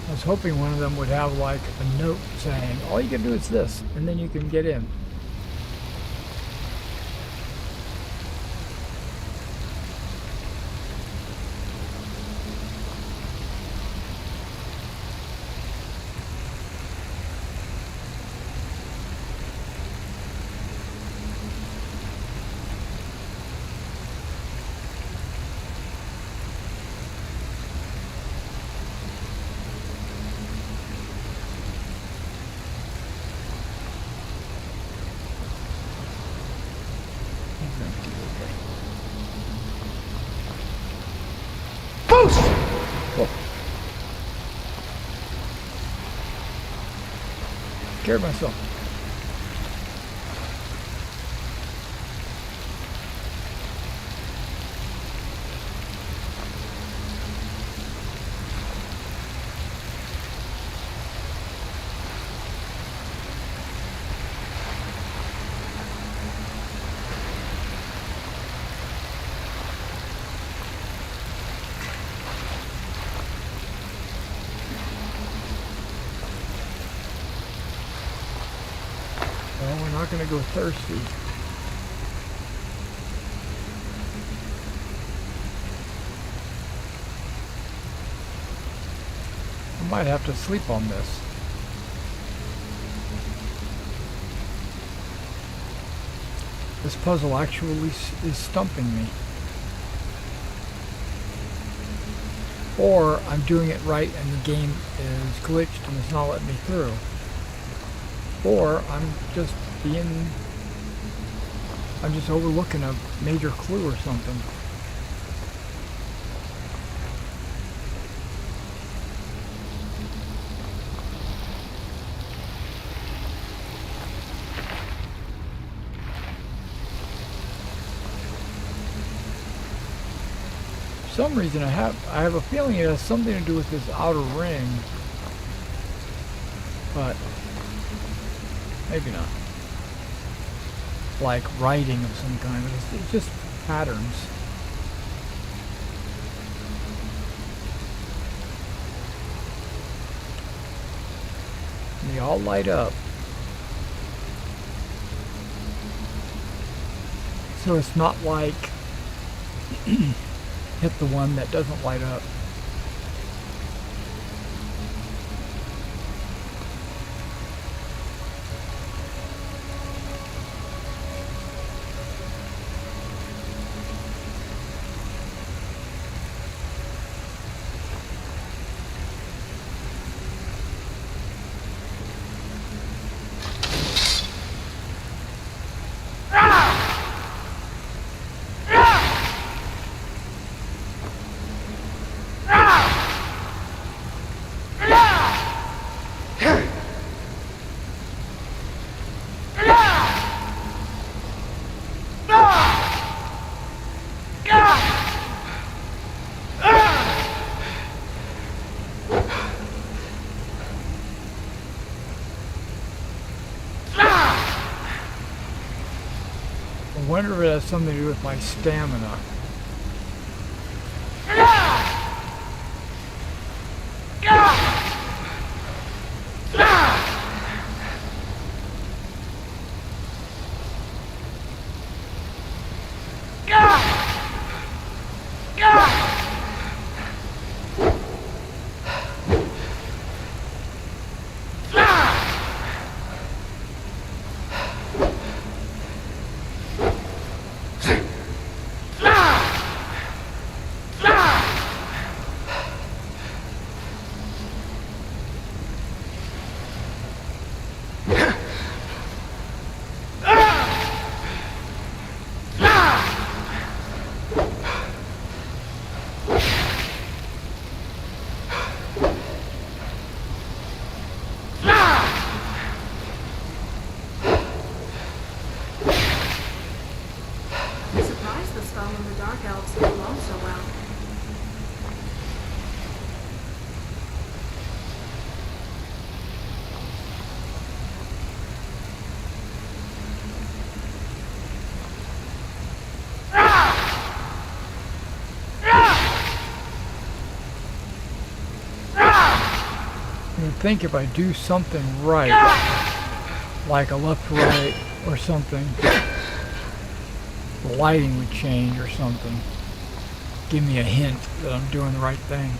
I was hoping one of them would have like a note saying, all you can do is this, and then you can get in. Scared myself. Well, we're not going to go thirsty. I might have to sleep on this. This puzzle actually is stumping me. Or I'm doing it right and the game is glitched and it's not letting me through. Or I'm just overlooking a major clue or something. For some reason I have a feeling it has something to do with this outer ring, but maybe not. Like writing of some kind. It's just patterns. And they all light up. So it's not like hit the one that doesn't light up. I wonder if it has something to do with my stamina. I think if I do something right, like a left right or something, the lighting would change or something. Give me a hint that I'm doing the right thing.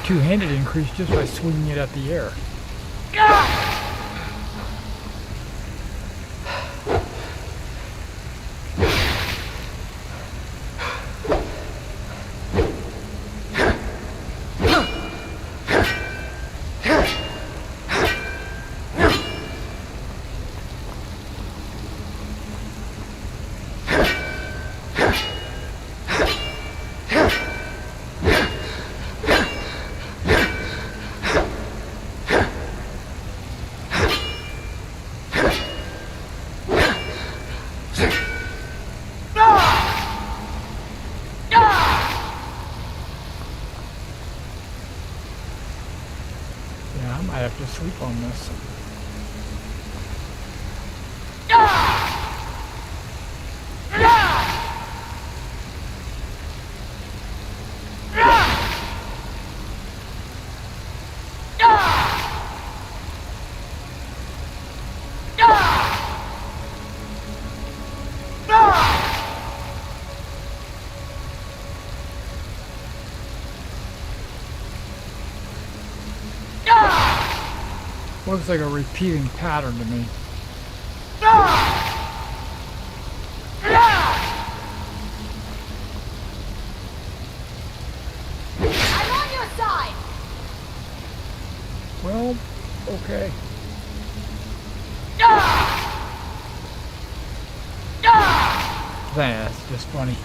Two-handed increase just by swinging it at the air. Sleep on this. Looks like a repeating pattern to me. I'm on your side! Well, okay. That's just funny.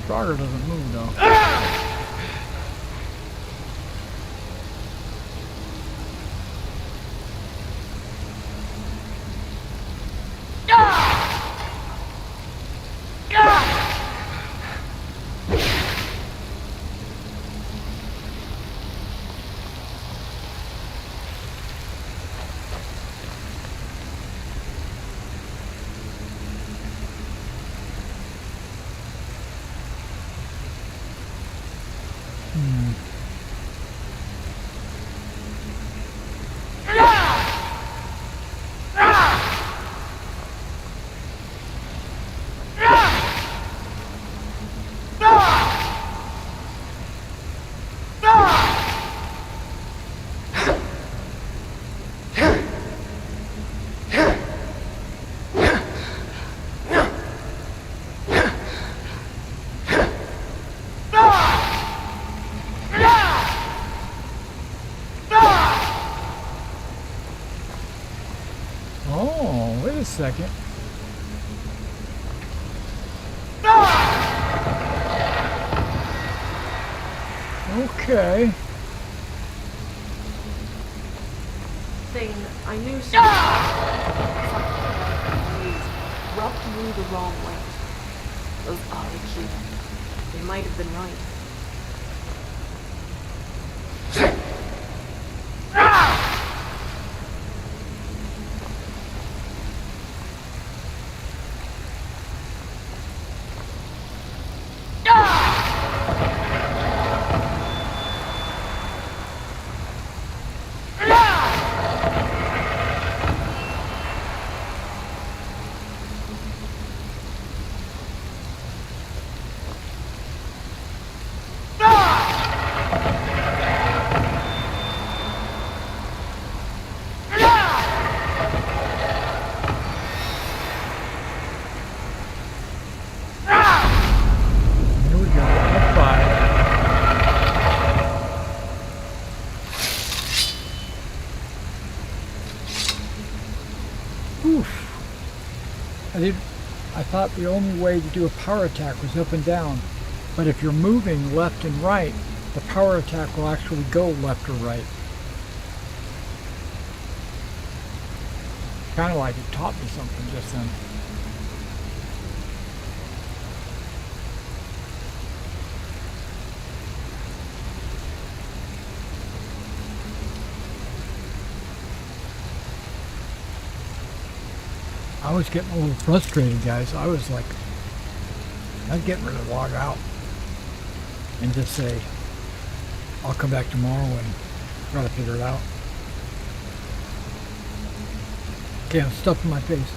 Frogger doesn't move though. Oh, wait a second. Okay. Thing, I knew something rubbed me the wrong way. Those odd they might have been right. I thought the only way to do a power attack was up and down, but if you're moving left and right, the power attack will actually go left or right. Kind of like it taught me something just then. I was getting a little frustrated, guys. I was getting ready to log out and just say, I'll come back tomorrow and try to figure it out. Okay, I'm stuffing my face.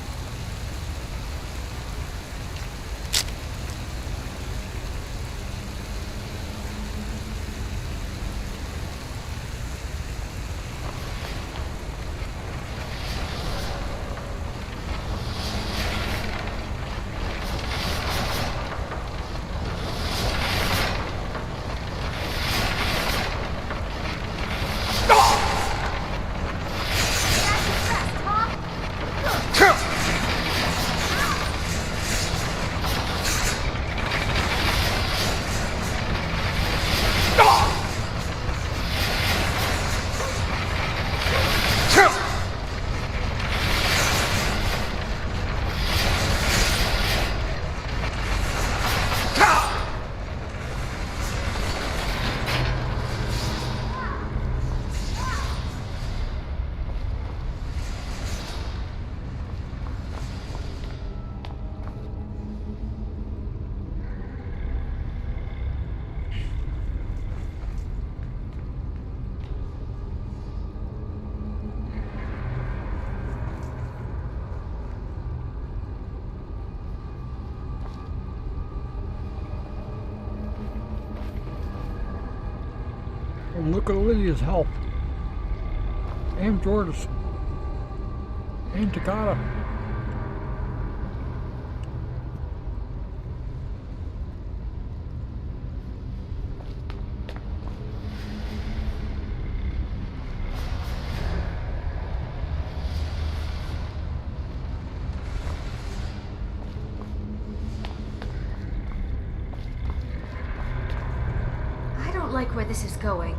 Look at Lydia's health. Aim Jordas. Aim Takata. I don't like where this is going.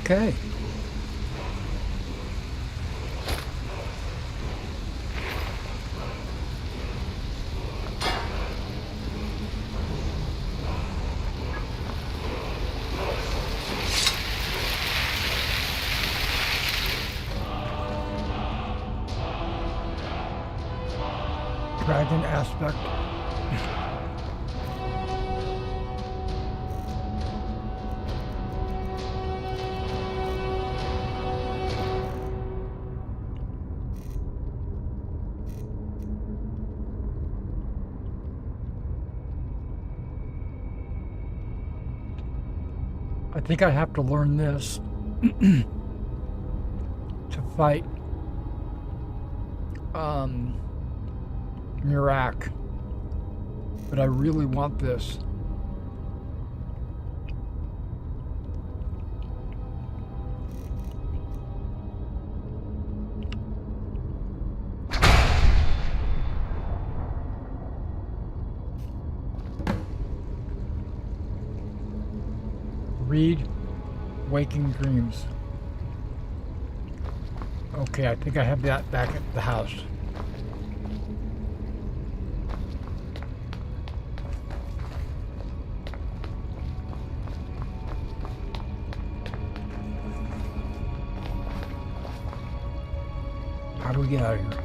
Okay. Dragon aspect. I think I have to learn this to fight Mirak, but I really want this. Read Waking Dreams. Okay, I think I have that back at the house. How do we get out of here?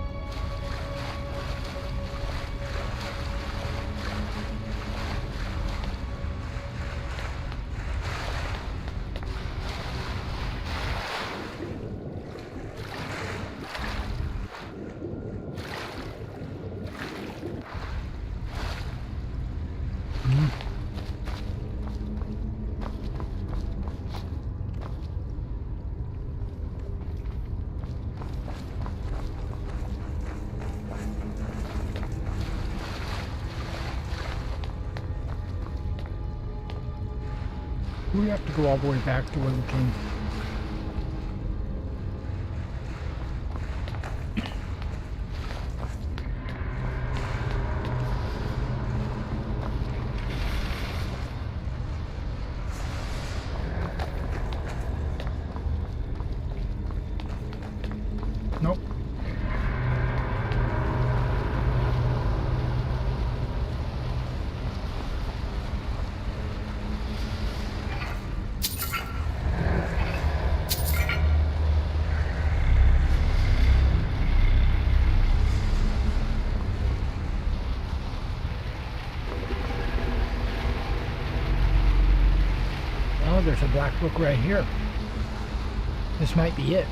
We have to go all the way back to where we came. Nope. Oh, there's a black book right here. This might be it.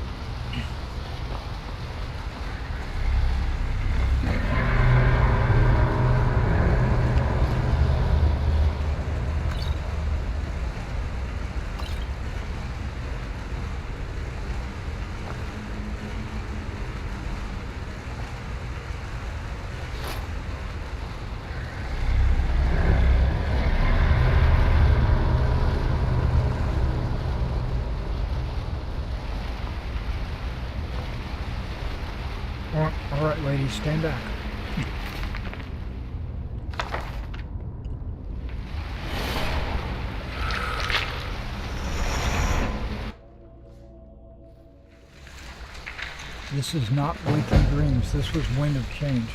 Please stand back. This is not Waking Dreams. This was Wind of Change.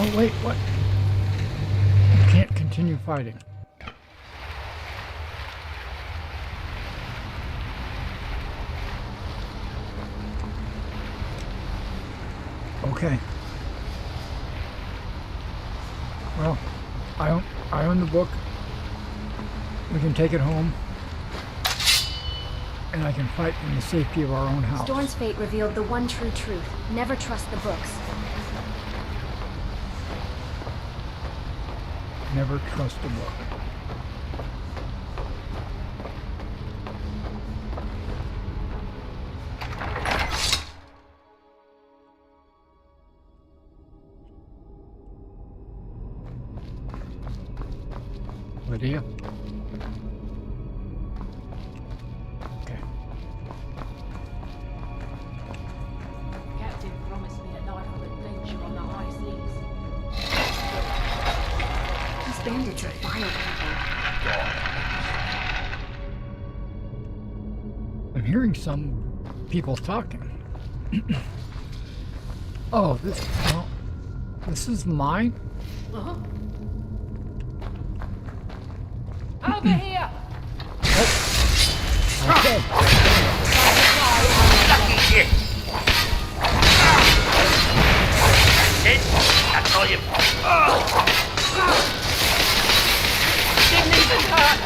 Oh wait, what? You can't continue fighting. Okay. Well, I own the book. We can take it home. And I can fight in the safety of our own house. Storm's fate revealed the one true truth. Never trust the books. Never trust a book. Lydia? Okay. Captain promised me a life of adventure on the high seas. These bandits are vile people. I'm hearing some people talking. Oh, this is mine? Uh-huh. Over here! Okay. Lucky shit! That's it? That's all you... Didn't even hurt!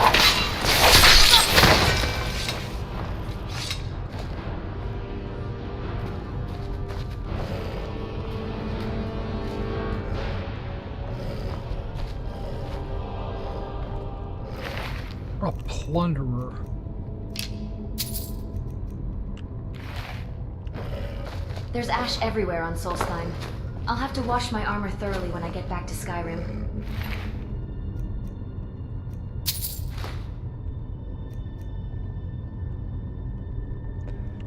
A plunderer. There's ash everywhere on Solstheim. I'll have to wash my armor thoroughly when I get back to Skyrim.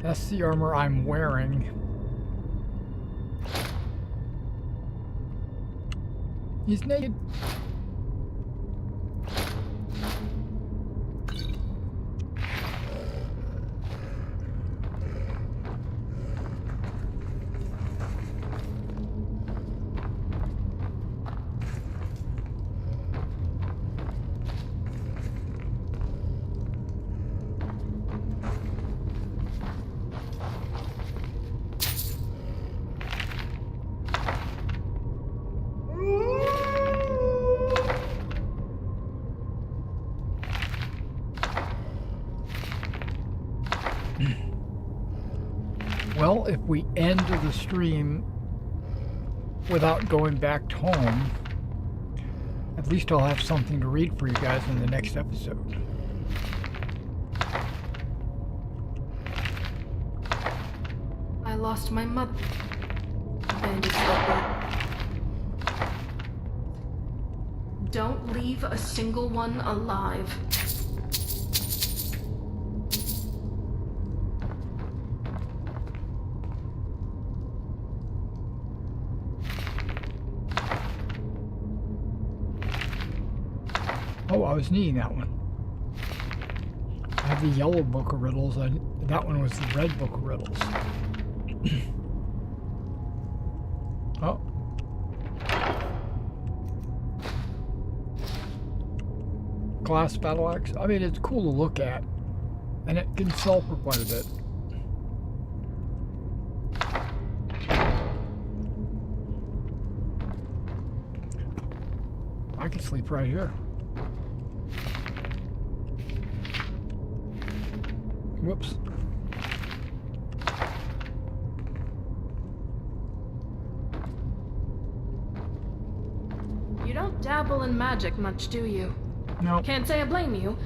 That's the armor I'm wearing. He's naked. Well, if we end the stream without going back home, at least I'll have something to read for you guys in the next episode. I lost my mother. Bandits help me. Don't leave a single one alive. Oh, I was needing that one. I have the yellow book of riddles, and that one was the red book of riddles. Oh. Glass battle axe. I mean, it's cool to look at, and it can sell for quite a bit. I can sleep right here. Whoops. You don't dabble in magic much, do you? No. Can't say I blame you.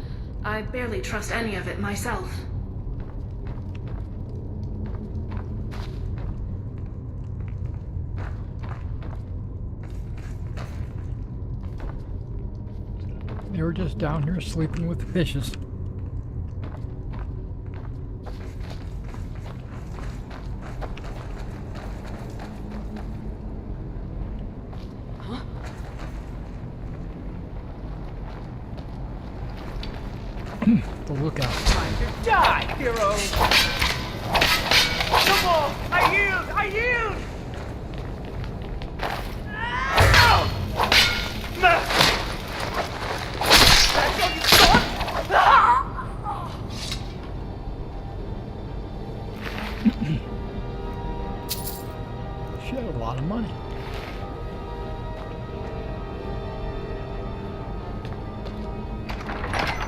I barely trust any of it myself. They were just down here sleeping with the fishes. The lookout. Time to die, hero! No more! I yield! I yield! That's all you got? She had a lot of money.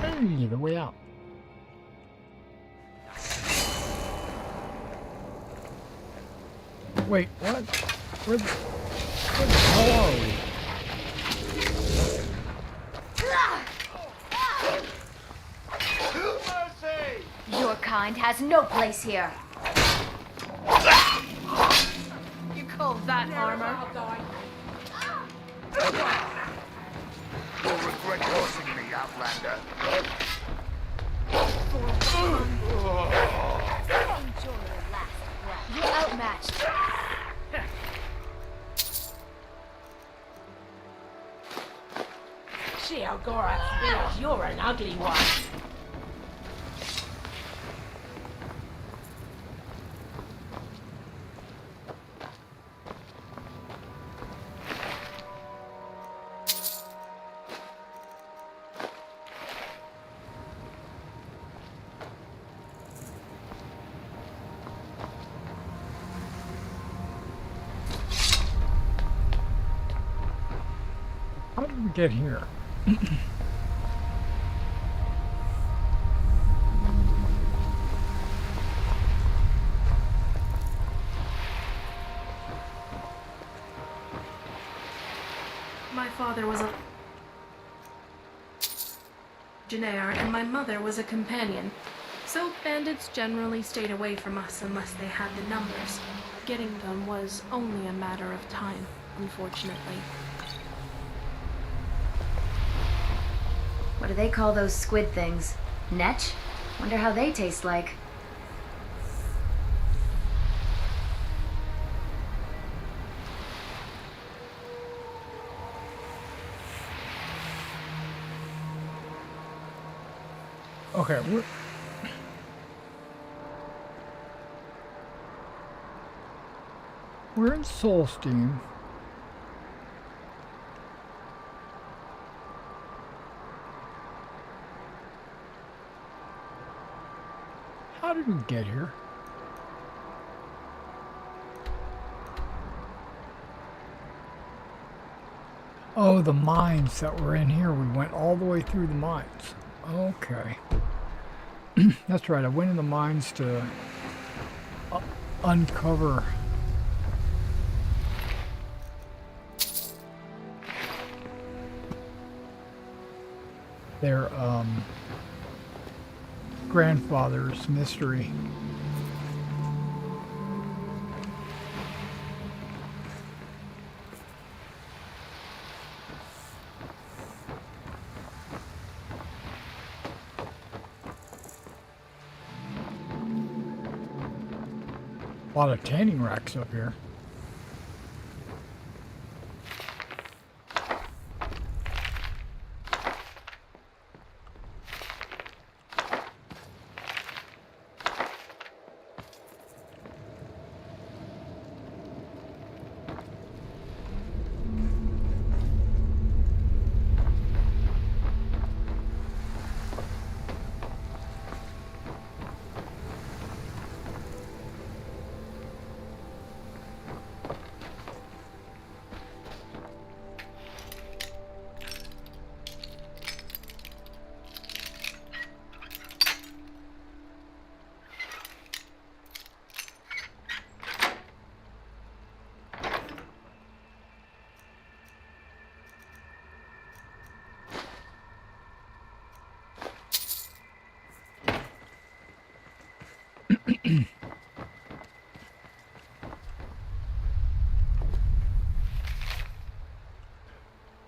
Hey, the way out. Wait, what? Where the hell are we? Your kind has no place here. You call that armor? You'll regret crossing me, Outlander. You're outmatched. See how Gorath feels. You're an ugly one. How did we get here? My father was a legionnaire, and my mother was a companion. So bandits generally stayed away from us unless they had the numbers. Getting them was only a matter of time, unfortunately. What do they call those squid things? Netch? Wonder how they taste like. Okay, we're in Soulsteam. How did we get here? Oh, the mines that were in here. We went all the way through the mines. Okay. That's right, I went in the mines to uncover their grandfather's mystery. A lot of tanning racks up here.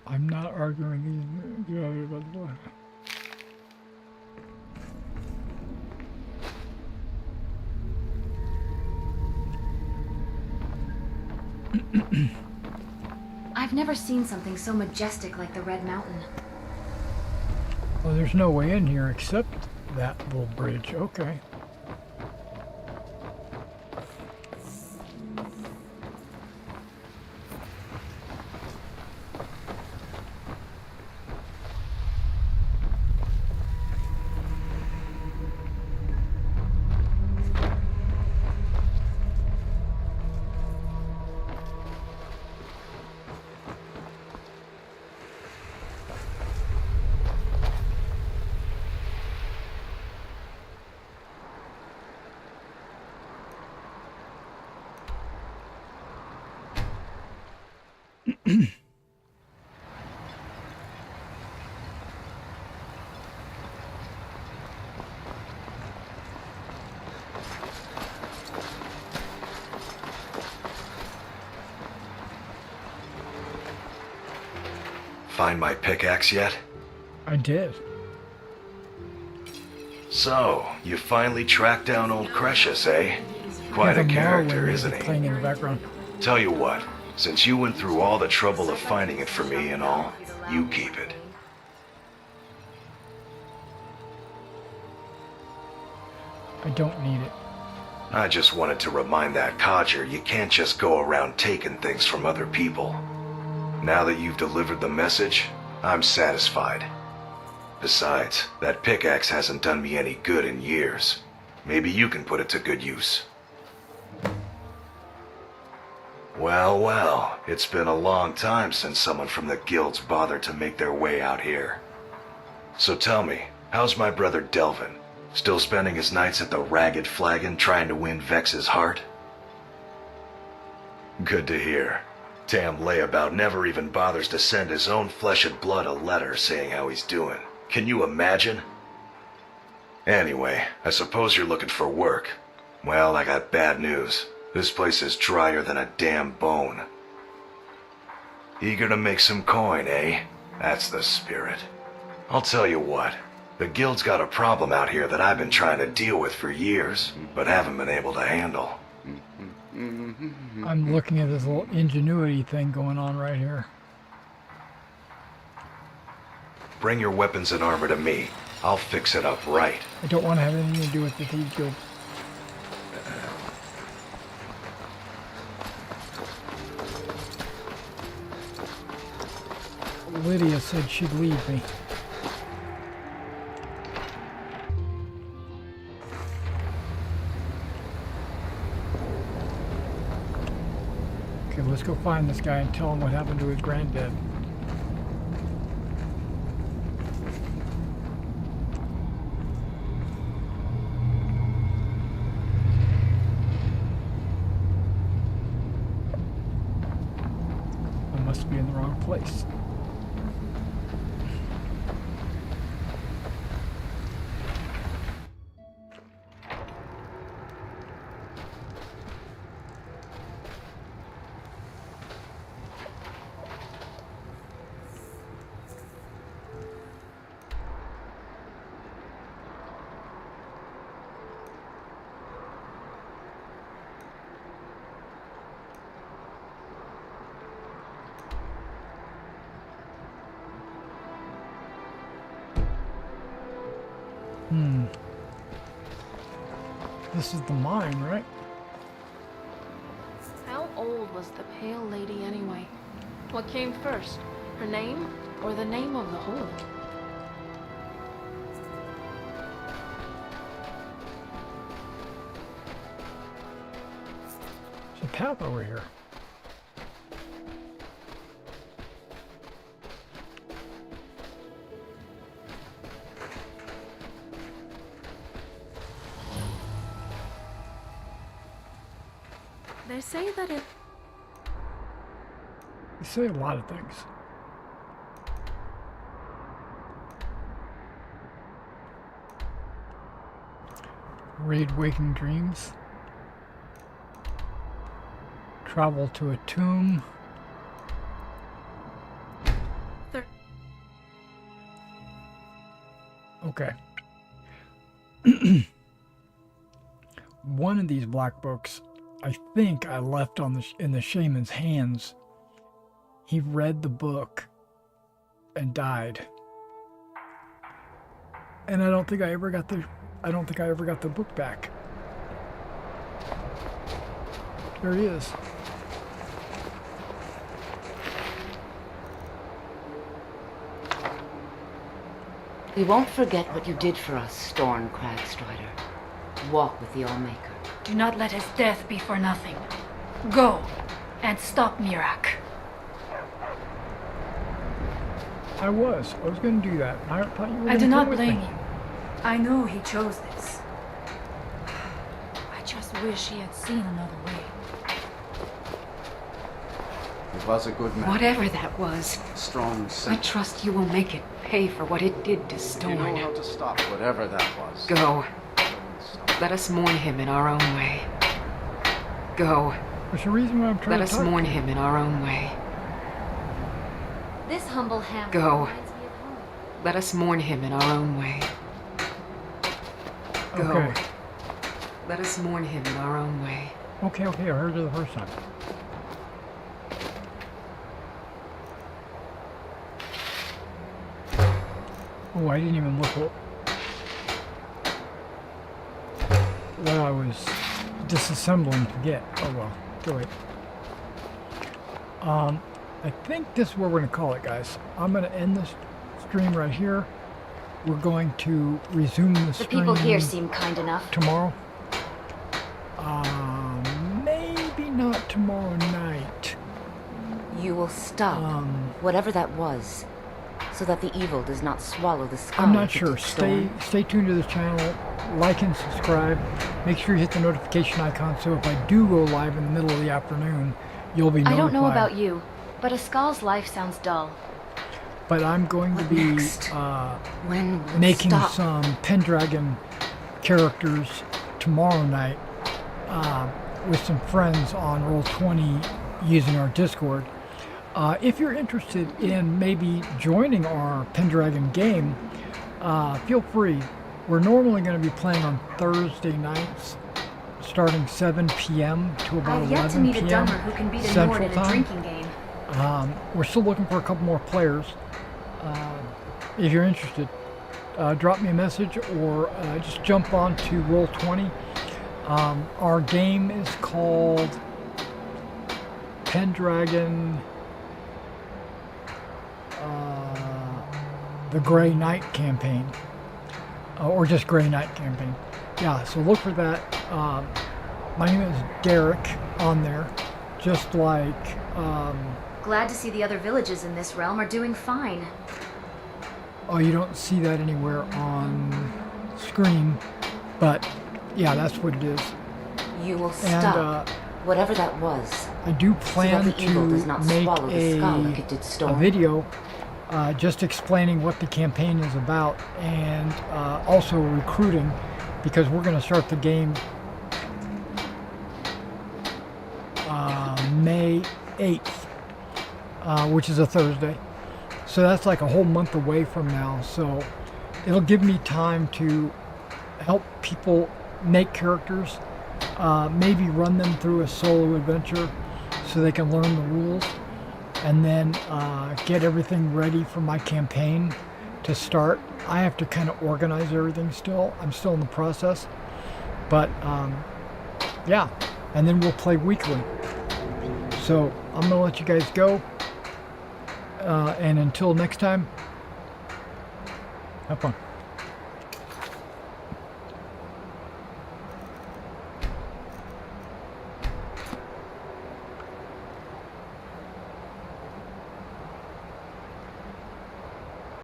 I'm not arguing these. I've never seen something so majestic like the Red Mountain. Well, there's no way in here except that little bridge. Okay. Find my pickaxe yet? I did. So, you finally tracked down old Cretius, eh? Quite a character, isn't he? Playing in the background. Tell you what, since you went through all the trouble of finding it for me and all, you keep it. I don't need it. I just wanted to remind that codger you can't just go around taking things from other people. Now that you've delivered the message, I'm satisfied. Besides, that pickaxe hasn't done me any good in years. Maybe you can put it to good use. Well, well, it's been a long time since someone from the guilds bothered to make their way out here. So tell me, how's my brother Delvin? Still spending his nights at the Ragged Flagon trying to win Vex's heart? Good to hear. Damn layabout never even bothers to send his own flesh and blood a letter saying how he's doing. Can you imagine? Anyway, I suppose you're looking for work. Well, I got bad news. This place is drier than a damn bone. Eager to make some coin, eh? That's the spirit. I'll tell you what. The guild's got a problem out here that I've been trying to deal with for years, but haven't been able to handle. I'm looking at this little ingenuity thing going on right here. Bring your weapons and armor to me. I'll fix it up right. I don't want to have anything to do with the Thieves Guild. Lydia said she'd leave me. Okay, let's go find this guy and tell him what happened to his granddad. must be in the wrong place. This is the mine, right? How old was the pale lady anyway? What came first? Her name or the name of the hole? There's a path over here. They say that it... They say a lot of things. Read waking dreams. Travel to a tomb. Okay. One of these black books, I think I left on in the shaman's hands. He read the book and died. And I don't think I ever got the book back. There he is. We won't forget what you did for us, Storm Cragstrider. Walk with the Allmaker. Do not let his death be for nothing. Go and stop Mirak. I was going to do that. I thought you were I do gonna not come with blame me. you. I know he chose this. I just wish he had seen another way. He was a good man. Whatever that was, Strong I saint. trust you will make it pay for what it did to You Storm. know how to stop whatever that was. Go. Let us mourn him in our own way. Go. There's a reason why I'm trying Let to us talk mourn to you. him in our own way. This humble hamlet Go. reminds me of home. Let us mourn him in our own way. Go. Okay. Let us mourn him in our own way. Okay, I heard it the first time. Oh, I didn't even look what I was disassembling to get. Oh well, go ahead. I think this is what we're going to call it, guys. I'm going to end this stream right here. We're going to resume the stream. The people here seem kind enough. Tomorrow. Maybe not tomorrow night. You will stop whatever that was, so that the evil does not swallow the skull. I'm not of the sure. Storm. Stay tuned to the channel. Like and subscribe. Make sure you hit the notification icon so if I do go live in the middle of the afternoon, you'll be notified. I don't know about you, but a skull's life sounds dull. But I'm going to What be next? When will it making stop? some Pendragon characters tomorrow night with some friends on Roll20 using our Discord. If you're interested in maybe joining our Pendragon game, feel free. We're normally going to be playing on Thursday nights, starting 7 p.m. to about I've yet to 11 meet a p.m. dumber who can beat a Central Nord at a Time. drinking game. We're still looking for a couple more players. If you're interested, drop me a message or just jump on to Roll20. Our game is called Pendragon the Grey Knight campaign. Or just Grey Knight campaign. Yeah, so look for that. My name is Derek on there. Just like... Glad to see the other villages in this realm are doing fine. Oh, you don't see that anywhere on screen, but yeah, that's what it is. You will And stop Whatever that was. I do so plan that the evil does to not make swallow the skull like it did a Storm. video just explaining what the campaign is about, and also recruiting, because we're going to start the game May 8th, which is a Thursday. So that's like a whole month away from now. So it'll give me time to help people make characters, maybe run them through a solo adventure so they can learn the rules, and then get everything ready for my campaign to start. I have to kind of organize everything still. I'm still in the process. But yeah, and then we'll play weekly. So I'm going to let you guys go. And until next time, have fun.